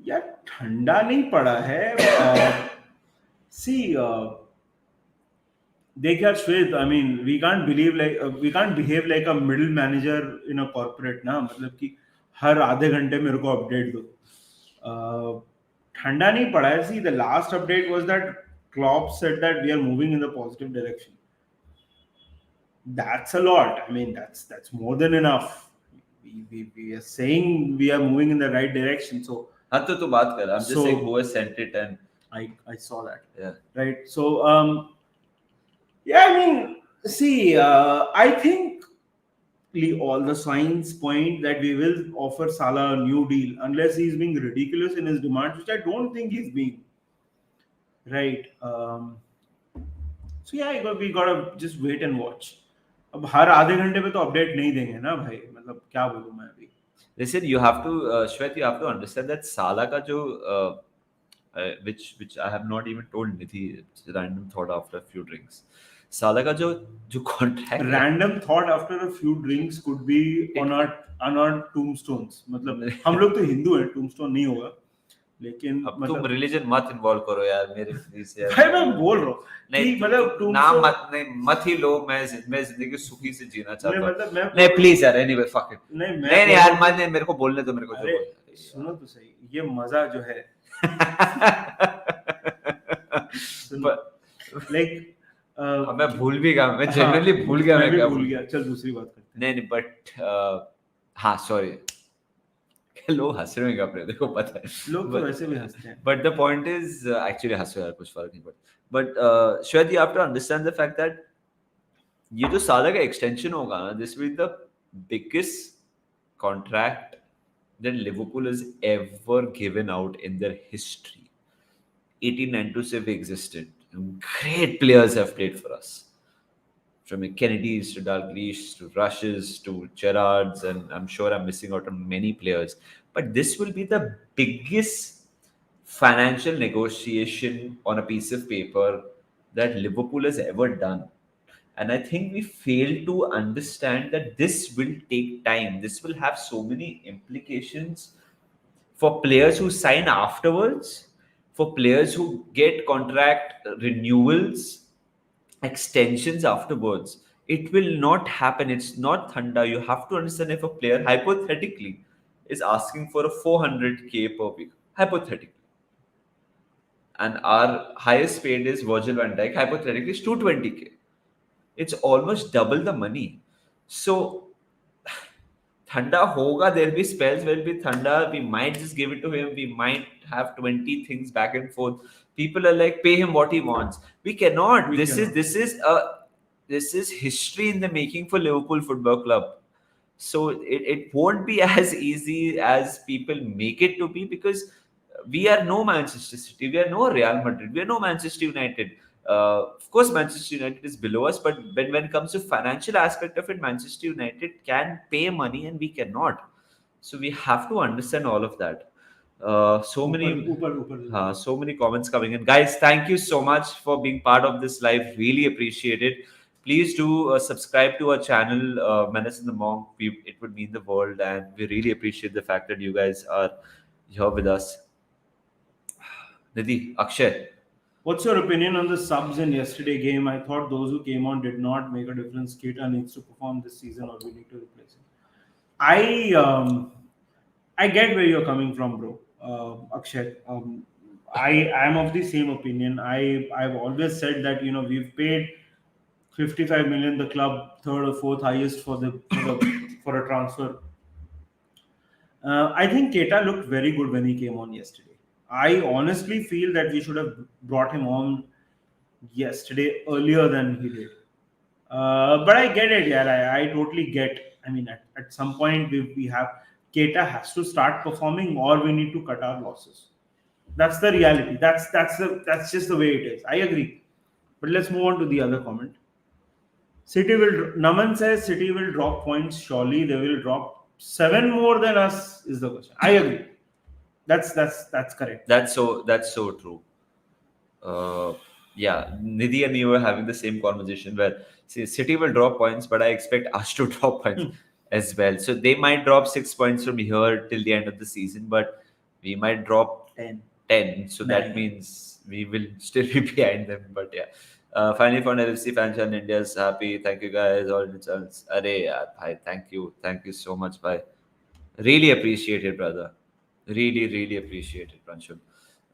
यार ठंडा नहीं पड़ा है. See, देख यार श्वेत, I mean we can't behave like a middle manager in a corporate ना. मतलब कि हर आधे घंटे मेरे को अपडेट दो. ठंडा नहीं पड़ा है. See, the last update was that Klopp said that we are moving in the positive direction. That's a lot. I mean, that's more than enough. We are saying we are moving in the right direction. So हाँ तो तू बात कर. I'm just So- saying who has sent it and I saw that. yeah. Right. So yeah, I mean, see, I think all the signs point that we will offer Salah a new deal unless he's being ridiculous in his demands, which I don't think he's being. Right. So yeah, we gotta just wait and watch. अब हर आधे घंटे पे तो update नहीं देंगे ना भाई. मतलब क्या बोलूं मैं अभी. Listen, you have to, Shwet, you have to understand that Salah का जो which I have not even told Nidhi, it's a random thought after a few drinks. Salah का जो contract Random thought after a few drinks could be on our tombstones. मतलब हम लोग तो हिंदू हैं, tombstone नहीं होगा. लेकिन अब तुम रिलीजन मत इन्वॉल्व करो यार मेरे प्लीज यार. भाई मैं बोल रहा हूँ नहीं कि मतलब नाम मत ही लो. मैं जिंदगी सुखी से जीना चाहता हूँ. मतलब मैं नहीं प्लीज यार. Anyway fuck it. नहीं यार मैं मेरे को बोलने दो. मेरे को जो अरे बोलना है. सुनो तो सही. ये मजा जो है लाइक मैं भूल भी गया. मैं जनरली भूल गया. मैं क्या भूल गया. चल दूसरी बात करते हैं. नहीं बट हाँ सॉरी. लोग हंस रहे हैं अपने. देखो पता है लोग तो वैसे भी हंसते हैं. But the point is actually हंसो यार कुछ फर्क नहीं पड़ता. बट शायद you have to understand the fact that ये जो साला का एक्सटेंशन होगा ना, this will the biggest contract that Liverpool has ever given out in their history. 1892 से we existed. Great players have played for us. From Kennedys to Dalglish to Rushes to Gerrards, and I'm sure I'm missing out on many players. But this will be the biggest financial negotiation on a piece of paper that Liverpool has ever done. And I think we fail to understand that this will take time. This will have so many implications for players who sign afterwards, for players who get contract renewals, extensions afterwards. It will not happen. It's not thunder. You have to understand, if a player hypothetically is asking for a 400k per week, hypothetically, and our highest paid is Virgil van Dijk, hypothetically is 220k. It's almost double the money. So Thanda hoga, there'll be spells where it'll be Thanda. We might just give it to him. We might have 20 things back and forth. People are like, pay him what he wants. We cannot. We cannot. This is history in the making for Liverpool Football Club. So it won't be as easy as people make it to be, because we are no Manchester City, we are no Real Madrid, we are no Manchester United. Of course, Manchester United is below us, but when it comes to financial aspect of it, Manchester United can pay money and we cannot. So we have to understand all of that. So Upar, many upar, upar. so many comments coming in. Guys, thank you so much for being part of this live. Really appreciate it. Please do subscribe to our channel, Menace and the Monk. It would mean the world, and we really appreciate the fact that you guys are here with us. Nidhi, Akshay. What's your opinion on the subs in yesterday game? I thought those who came on did not make a difference. Keita needs to perform this season, or we need to replace him. I get where you're coming from, bro. Akshay. I am of the same opinion. I've always said that we've paid 55 million, the club third or fourth highest for a transfer. I think Keita looked very good when he came on yesterday. I honestly feel that we should have brought him on yesterday earlier than he did. But I get it, yeah. I totally get. I mean, at some point we have Keita has to start performing, or we need to cut our losses. That's the reality. That's just the way it is. I agree. But let's move on to the other comment. City will. Naman says City will drop points. Surely they will drop seven more than us. Is the question. I agree. That's correct. That's so true. uh, yeah, Nidhi and me were having the same conversation where, see, City will drop points, but I expect us to drop points as well. So they might drop 6 points from here till the end of the season, but we might drop 10. So that Nine. means we will still be behind them. But yeah. Finally, for LFC fans and India's happy. Thank you guys. All results. Arey, yaar, bhai, thank you. Thank you so much, bhai. Really appreciate it, brother. Really, really appreciate it, Pranshul.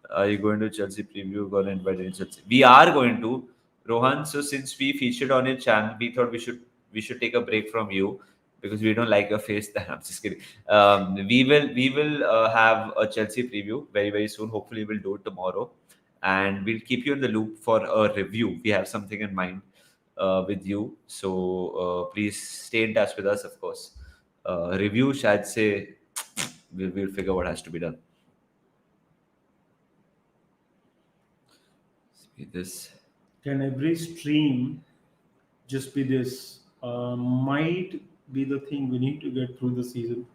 Are you going to Chelsea preview? Going to invite in Chelsea? We are going to, Rohan. So since we featured on your channel, we thought we should take a break from you because we don't like your face. I'm just kidding. We will have a Chelsea preview very very soon. Hopefully, we'll do it tomorrow, and we'll keep you in the loop for a review. We have something in mind with you, so please stay in touch with us. Of course, review. I'd say we'll figure what has to be done. See this. Can every stream just be this? Might be the thing we need to get through the season.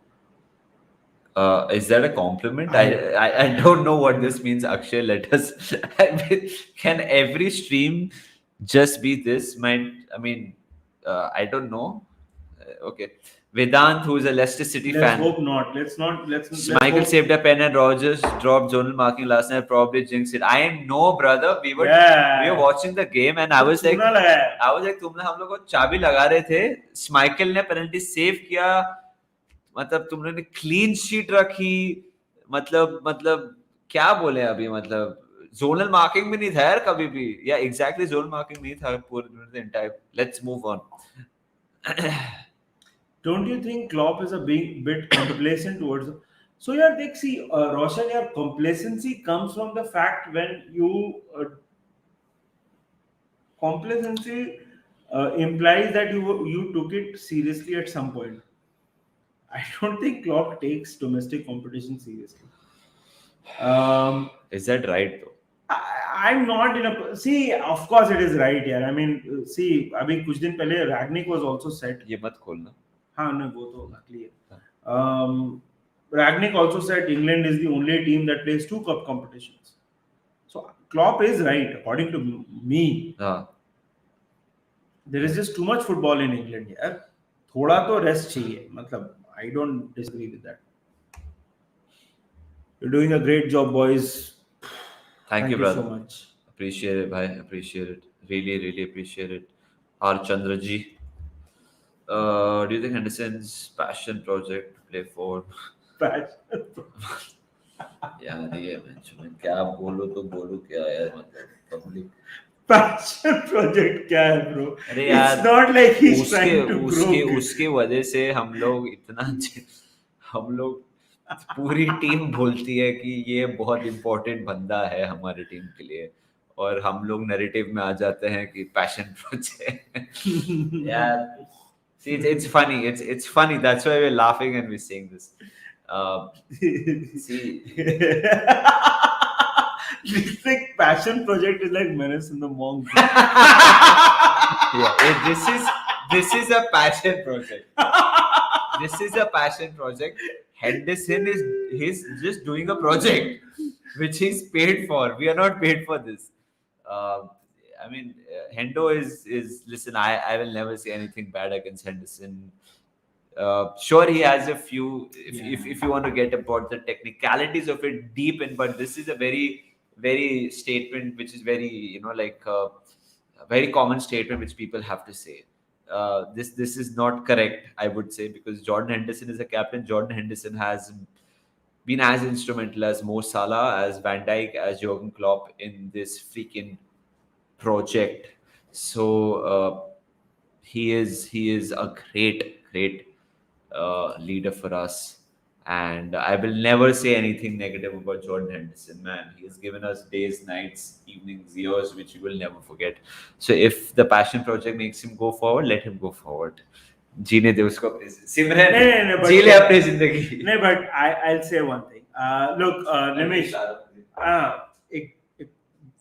Is that a compliment? I I don't know what this means. Akshay, let us. I mean, can every stream just be this? I don't know. Okay. Vedant, who is a Leicester City let's fan. hope not. Let's Michael hope. saved a pen and Rogers dropped zonal marking last night. Probably jinxed it. I know, brother. We were Yeah. watching the game and I was like, चूना लगाया. तुमने हम लोग को चाबी लगा रहे थे. स्माइकल ने पेनल्टी सेव किया. मतलब तुमने क्लीन शीट रखी. मतलब क्या बोले अभी, मतलब जोनल मार्किंग भी नहीं था यार कभी भी. या एग्जैक्टली जोनल मार्किंग नहीं था पूरे entire. Let's move on. Don't you think Klopp is a bit complacent towards? So yeah, they see, Roshan, your complacency comes from the fact when you complacency implies that you took it seriously at some point. I don't think Klopp takes domestic competition seriously. Is that right though? I'm not in a see. Of course, it is right. Yeah, I mean, see, अभी कुछ दिन पहले Ragnick was also set. ये मत खोलना. हाँ नहीं वो तो clear. Ragnick also said England is the only team that plays two cup competitions. So Klopp is right according to me. हाँ. There is just too much football in England यार. थोड़ा तो rest चाहिए. मतलब I don't disagree with that. You're doing a great job, boys. Thank you, brother. So much. Appreciate it, bhai. Appreciate it. Really, really appreciate it. R. Chandra ji. Do you think Henderson's passion project play for? Passion. यार ये मैं क्या बोलूं तो बोलूं क्या यार, मतलब public passion project क्या है bro? अरे It's यार, not like he's उसके trying to grow उसके good. उसके वजह से हम लोग पूरी टीम बोलती है कि ये बहुत इम्पोर्टेंट बंदा है हमारी टीम के लिए, और हम लोग नैरेटिव में आ जाते हैं कि पैशन प्रोजेक्ट यार. See, it's funny. It's funny. That's why we're laughing and we're saying this. See, This like passion project is like Menace in the Monk. yeah, this is a passion project. This is a passion project. Henderson is he's just doing a project which he's paid for. We are not paid for this. Uh, I mean, Hendo is listen. I will never say anything bad against Henderson. Sure, he has a few. If you want to get about the technicalities of it deep in, but this is a very statement which is very like a very common statement which people have to say. This is not correct, I would say, because Jordan Henderson is a captain. Jordan Henderson has been as instrumental as Mo Salah, as Van Dijk, as Jurgen Klopp in this freaking project. So he is a great leader for us, and I will never say anything negative about Jordan Henderson. Man, he has given us days, nights, evenings, years, which we will never forget. So if the passion project makes him go forward, let him go forward. जीने दे उसको अपनी सिमरन, नहीं, जी ले अपनी जिंदगी. No, but I'll say one thing. Look, Nimesh, एक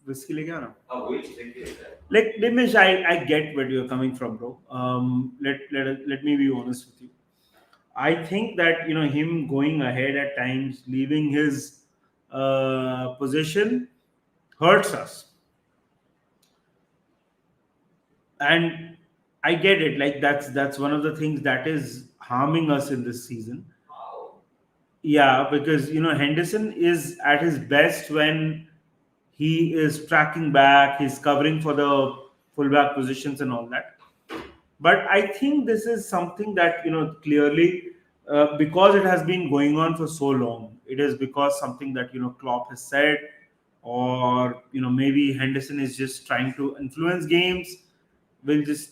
whiskey लेके आना. Like Nimesh, I get where you're coming from, bro. Let me be honest with you. I think that him going ahead at times, leaving his position, hurts us, and I get it. Like that's one of the things that is harming us in this season. Yeah, because Henderson is at his best when he is tracking back, he's covering for the fullback positions and all that. But I think this is something that clearly, because it has been going on for so long, it is because something that Klopp has said, or maybe Henderson is just trying to influence games. We'll just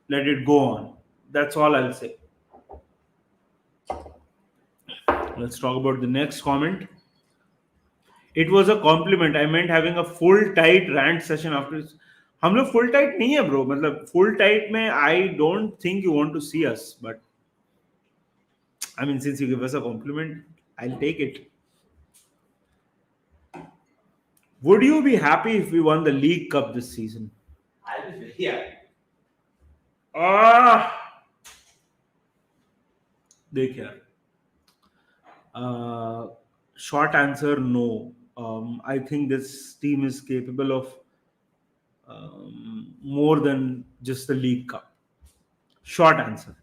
let it go on. That's all I'll say. Let's talk about the next comment. It was a compliment. I meant having a full tight rant session after. हम लोग full tight नहीं है bro. मतलब full tight में I don't think you want to see us, but I mean since you give us a compliment, I'll take it. Would you be happy if we won the League Cup this season? I'll be very happy. देख यार. Short answer, no. I think this team is capable of more than just the League Cup. Short answer.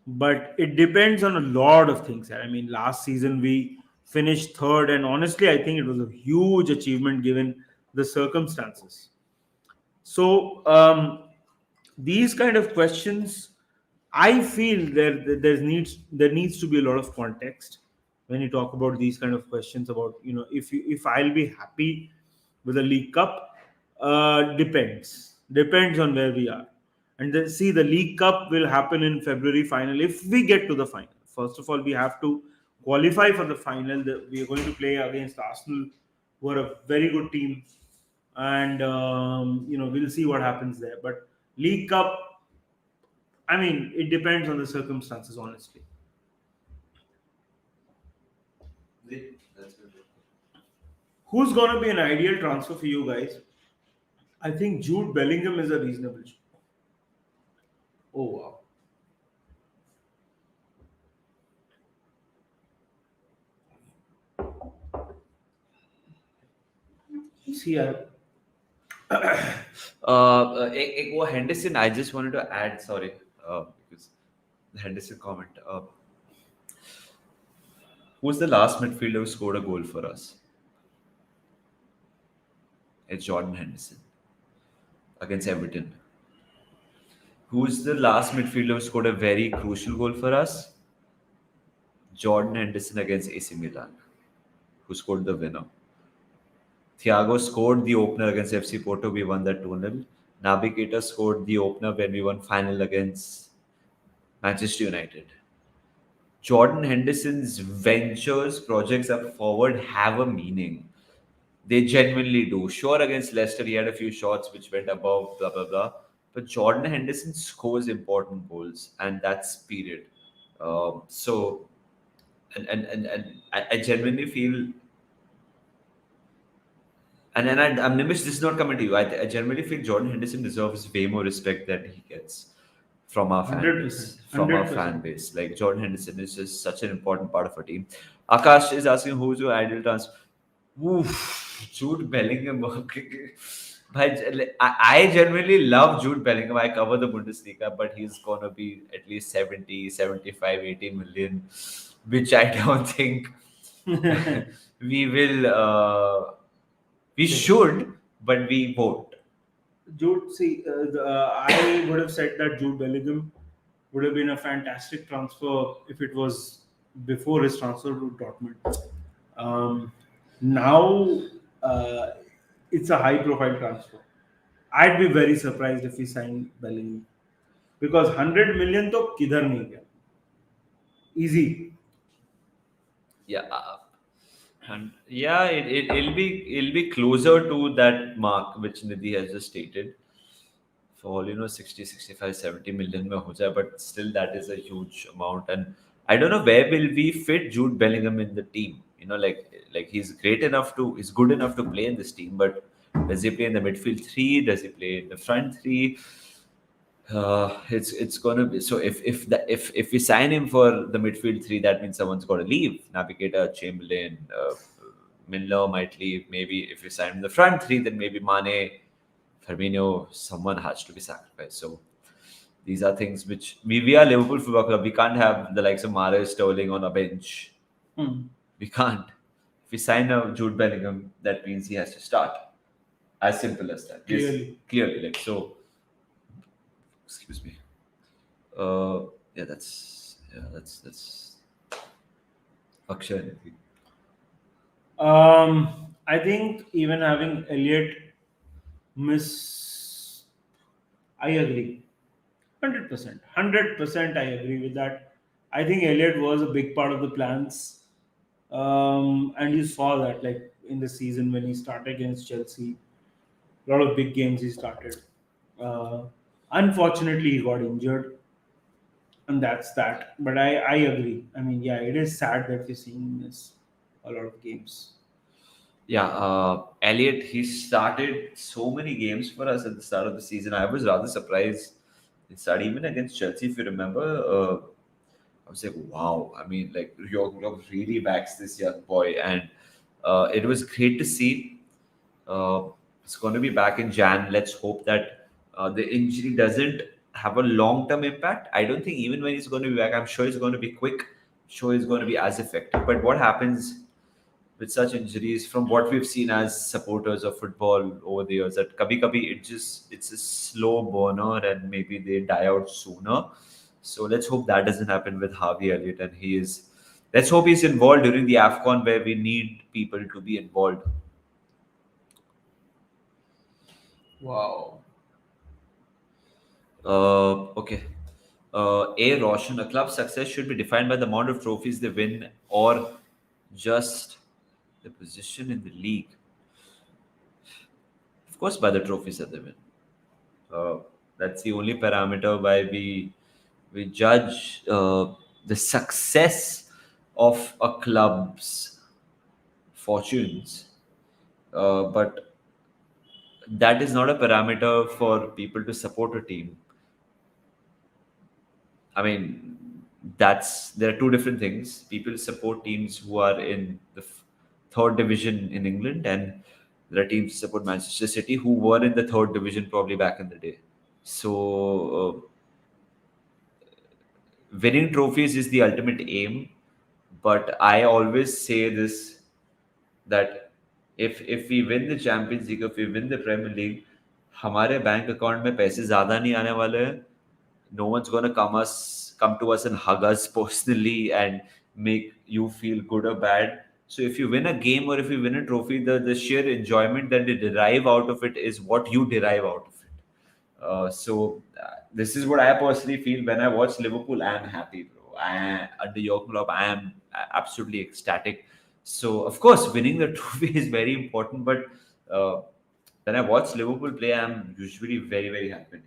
But it depends on a lot of things. I mean, last season we finished third, and honestly, I think it was a huge achievement given the circumstances. So, these kind of questions, I feel there needs to be a lot of context when you talk about these kind of questions about if I'll be happy with the League Cup. Depends on where we are, and then see the League Cup will happen in February final if we get to the final. First of all, we have to qualify for the final. We are going to play against Arsenal, who are a very good team, and we'll see what happens there. But League Cup, I mean, it depends on the circumstances, honestly. That's good. Who's going to be an ideal transfer for you guys? I think Jude Bellingham is a reasonable choice. Oh, wow. See, वो Henderson, I just wanted to add, sorry, because the Henderson comment. Who's the last midfielder who scored a goal for us? It's Jordan Henderson against Everton. Who's the last midfielder who scored a very crucial goal for us? Jordan Henderson against AC Milan, who scored the winner. Thiago scored the opener against FC Porto. We won that 2-0. Navigator scored the opener when we won final against Manchester United. Jordan Henderson's ventures, projects up forward have a meaning. They genuinely do. Sure, against Leicester, he had a few shots which went above, blah, blah, blah. But Jordan Henderson scores important goals, and that's period. So, and I genuinely feel, I'm Nimish, this is not coming to you. I genuinely feel Jordan Henderson deserves way more respect that he gets from our fan 100%. base. From our fan 100%. base. Like Jordan Henderson is just such an important part of our team. Akash is asking who's your ideal transfer. Oof, Jude Bellingham. I genuinely love Jude Bellingham. I cover the Bundesliga, but he's going to be at least 70, 75, 80 million, which I don't think we will. We should, but we won't. Jude, see, I would have said that Jude Bellingham would have been a fantastic transfer if it was before his transfer to Dortmund. Um, Now, uh, it's a high-profile transfer. I'd be very surprised if he signed Bellingham because 100 million to kidhar nahi gaya. Easy. Yeah. And yeah, it'll be closer to that mark which Nidhi has just stated. For all 60, 65, 70 million mein ho jaye, but still that is a huge amount. And I don't know where will we fit Jude Bellingham in the team. Like he's good enough to play in this team, but does he play in the midfield three? Does he play in the front three? It's gonna be so if we sign him for the midfield three, that means someone's got to leave. Navigator, Chamberlain, Milner might leave. Maybe if we sign him in the front three, then maybe Mane, Firmino, someone has to be sacrificed. So these are things which we are Liverpool Football Club. We can't have the likes of Mahrez, Sterling on a bench. Hmm. We can't. If we sign a Jude Bellingham, that means he has to start. As simple as that. Clearly, like so. Excuse me. Uh, that's Akshay. I think even having Elliot miss, I agree. 100%. 100% I agree with that. I think Elliot was a big part of the plans. And you saw that like in the season when he started against Chelsea. A lot of big games he started. Uh, Unfortunately, he got injured, and that's that. But I agree. I mean, yeah, it is sad that we're seeing this a lot of games. Yeah, Elliot, he started so many games for us at the start of the season. I was rather surprised. He started even against Chelsea, if you remember. I was like, wow. I mean, like, you're really backs this young boy. And it was great to see. Uh, it's going to be back in Jan. Let's hope that the injury doesn't have a long term impact. I don't think even when he's going to be back, I'm sure he's going to be quick. I'm sure he's going to be as effective. But what happens with such injuries, from what we've seen as supporters of football over the years, that kabhi kabhi it's a slow burner and maybe they die out sooner. So let's hope that doesn't happen with Harvey Elliott, and let's hope he's involved during the AFCON where we need people to be involved. Wow. Okay. A Roshan, a club's success should be defined by the amount of trophies they win or just the position in the league. Of course, by the trophies that they win. Uh, that's the only parameter by we judge the success of a club's fortunes. But that is not a parameter for people to support a team. I mean, there are two different things. People support teams who are in the third division in England, and there are teams who support Manchester City who were in the third division probably back in the day. So, winning trophies is the ultimate aim, but I always say this, that if we win the Champions League, if we win the Premier League, हमारे bank account में पैसे ज्यादा नहीं आने वाले हैं. No one's gonna come to us and hug us personally and make you feel good or bad. So if you win a game or if you win a trophy, the sheer enjoyment that they derive out of it is what you derive out of it. This is what I personally feel when I watch Liverpool. I am happy, bro. Under your club, I am absolutely ecstatic. So of course, winning the trophy is very important. But uh, when I watch Liverpool play, I am usually very very happy.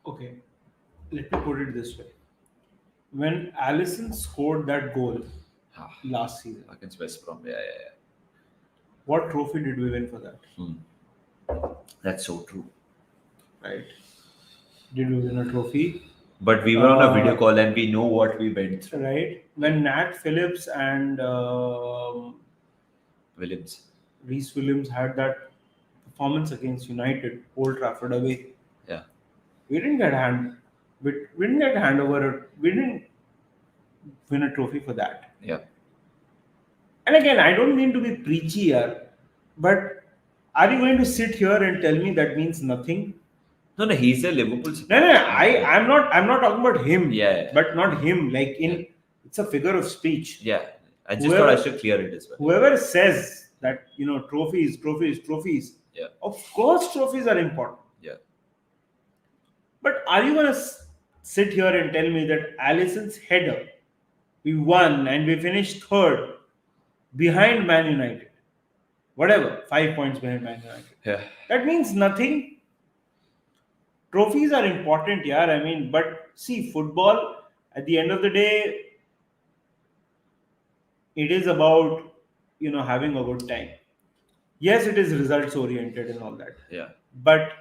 Okay, let me put it this way. When Allison scored that goal Ah, last season, against West Brom, yeah. what trophy did we win for that? Hmm. That's so true. Right? Did we win a trophy? But we were on a video call and we know what we went through. Right? When Nat Phillips and Williams. Reece Williams had that performance against United, Old Trafford away, Yeah. we didn't get we didn't get handover. We didn't win a trophy for that. Yeah. And again, I don't mean to be preachy here, but are you going to sit here and tell me that means nothing? No, he's a Liverpool No, supporter. I'm not talking about him. Yeah. But not him. Like it's a figure of speech. Yeah. I just thought I should clear it as well. Whoever says that trophies. Yeah. Of course, trophies are important. Yeah. But are you gonna sit here and tell me that Allison's header, we won and we finished third behind Man United? Whatever, 5 points behind Man United. Yeah. That means nothing. Trophies are important, yeah. I mean, but see, football, at the end of the day, it is about, having a good time. Yes, it is results oriented and all that. Yeah. But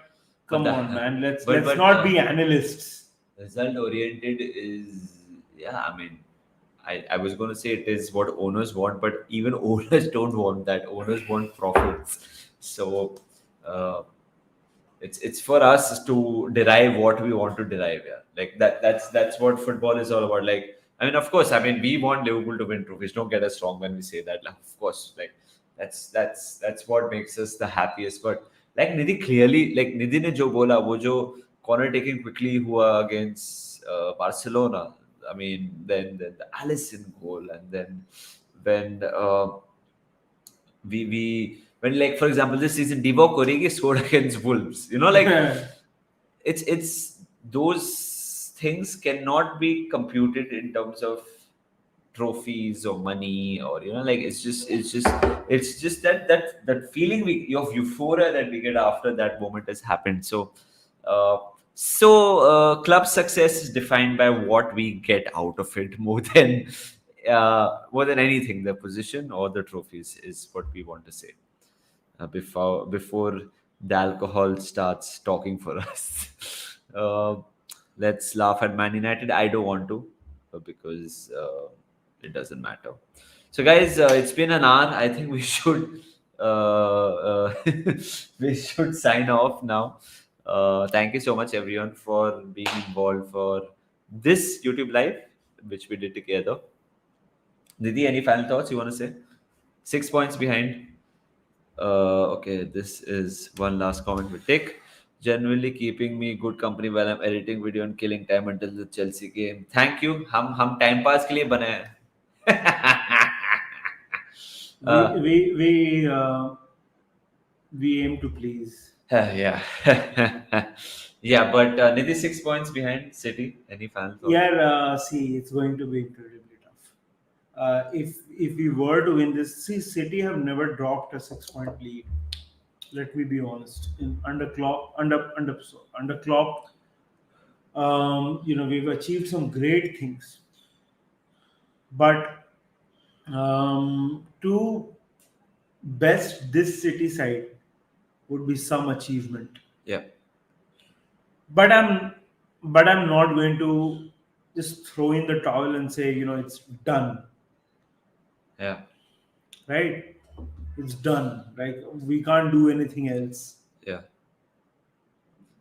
come on, man, let's but, not be analysts. Result oriented is, yeah, I mean, I was going to say it is what owners want, but even owners don't want that. Owners want profits. So it's for us to derive what we want to derive. Yeah, like that's what football is all about. Like, I mean, of course, I mean, we want Liverpool to win trophies. Don't get us wrong when we say that. Like, of course, like that's what makes us the happiest. But like Nidhi clearly, like Nidhi ne jo bola, wo jo corner taking quickly hua against Barcelona. I mean, then the Allison goal, and then when we when, like, for example, this season Divock Origi scored against Wolves. Like it's those things cannot be computed in terms of trophies or money, or like it's just that feeling of euphoria that we get after that moment has happened. Uh, club success is defined by what we get out of it more than anything. The position or the trophies is what we want to say before the alcohol starts talking for us. uh, let's laugh at Man United. I don't want to because it doesn't matter. So, guys, it's been an hour. I think we should we should sign off now. Thank you so much, everyone, for being involved for this YouTube live, which we did together. Didi, any final thoughts you want to say? 6 points behind. Okay, this is one last comment we take. Genuinely keeping me good company while I'm editing video and killing time until the Chelsea game. Thank you. हम time pass के लिए बने हैं. We aim to please. Yeah. Yeah, but Nidhi 6 points behind City. Any final thoughts? Yeah, see, it's going to be incredibly tough. If we were to win this, see, City have never dropped a 6 point lead. Let me be honest. Under Klopp, we've achieved some great things, but to best this City side would be some achievement. Yeah. But I'm not going to just throw in the towel and say, it's done. Yeah. Right? It's done. Like, we can't do anything else. Yeah.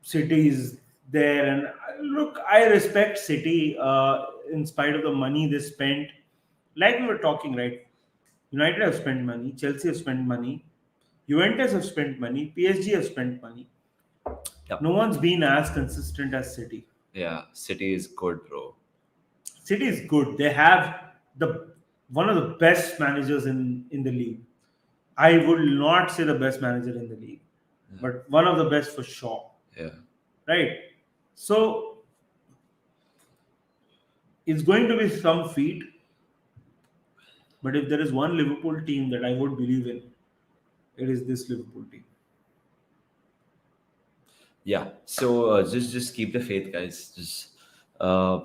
City is there, and look, I respect City in spite of the money they spent. Like we were talking, right? United have spent money, Chelsea have spent money, Juventus have spent money, PSG have spent money. Yeah. No one's been as consistent as City. Yeah, City is good, bro. City is good. They have the one of the best managers in the league. I would not say the best manager in the league, but one of the best for sure. Yeah. Right? So it's going to be some feat, but if there is one Liverpool team that I would believe in, it is this Liverpool team. Yeah. So just keep the faith, guys. Just uh,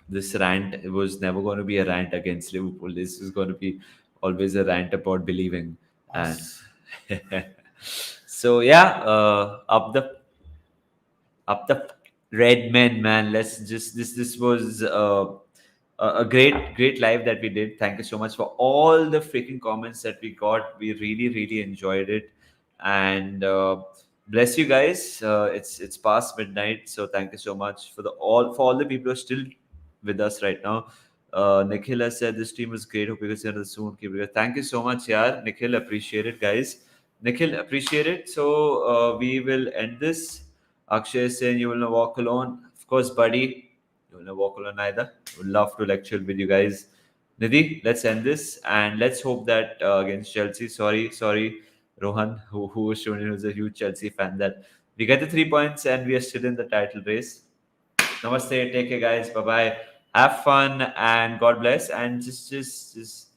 this rant was never going to be a rant against Liverpool. This is going to be always a rant about believing. And Us. so yeah, up the red men, man. Let's just this was a great live that we did. Thank you so much for all the freaking comments that we got. We really enjoyed it, and bless you guys. It's past midnight, so thank you so much for all the people who are still with us right now. Nikhil has said this team is great. Hope you guys see you soon. Keep it. Thank you so much, yeah, Nikhil. Appreciate it, guys. Nikhil, appreciate it. So we will end this. Akshay is saying you will not walk alone. Of course, buddy. You will not walk alone either. Would love to lecture with you guys. Nidhi, let's end this and let's hope that against Chelsea. Sorry, Rohan, who was showing who's a huge Chelsea fan, that we get the 3 points and we are still in the title race. Namaste. Take care, guys. Bye bye. Have fun and God bless. And just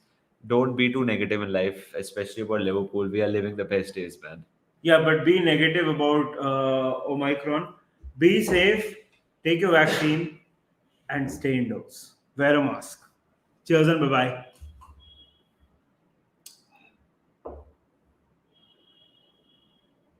don't be too negative in life, especially about Liverpool. We are living the best days, man. Yeah, but be negative about Omicron. Be safe, take your vaccine, and stay indoors. Wear a mask. Cheers and bye bye.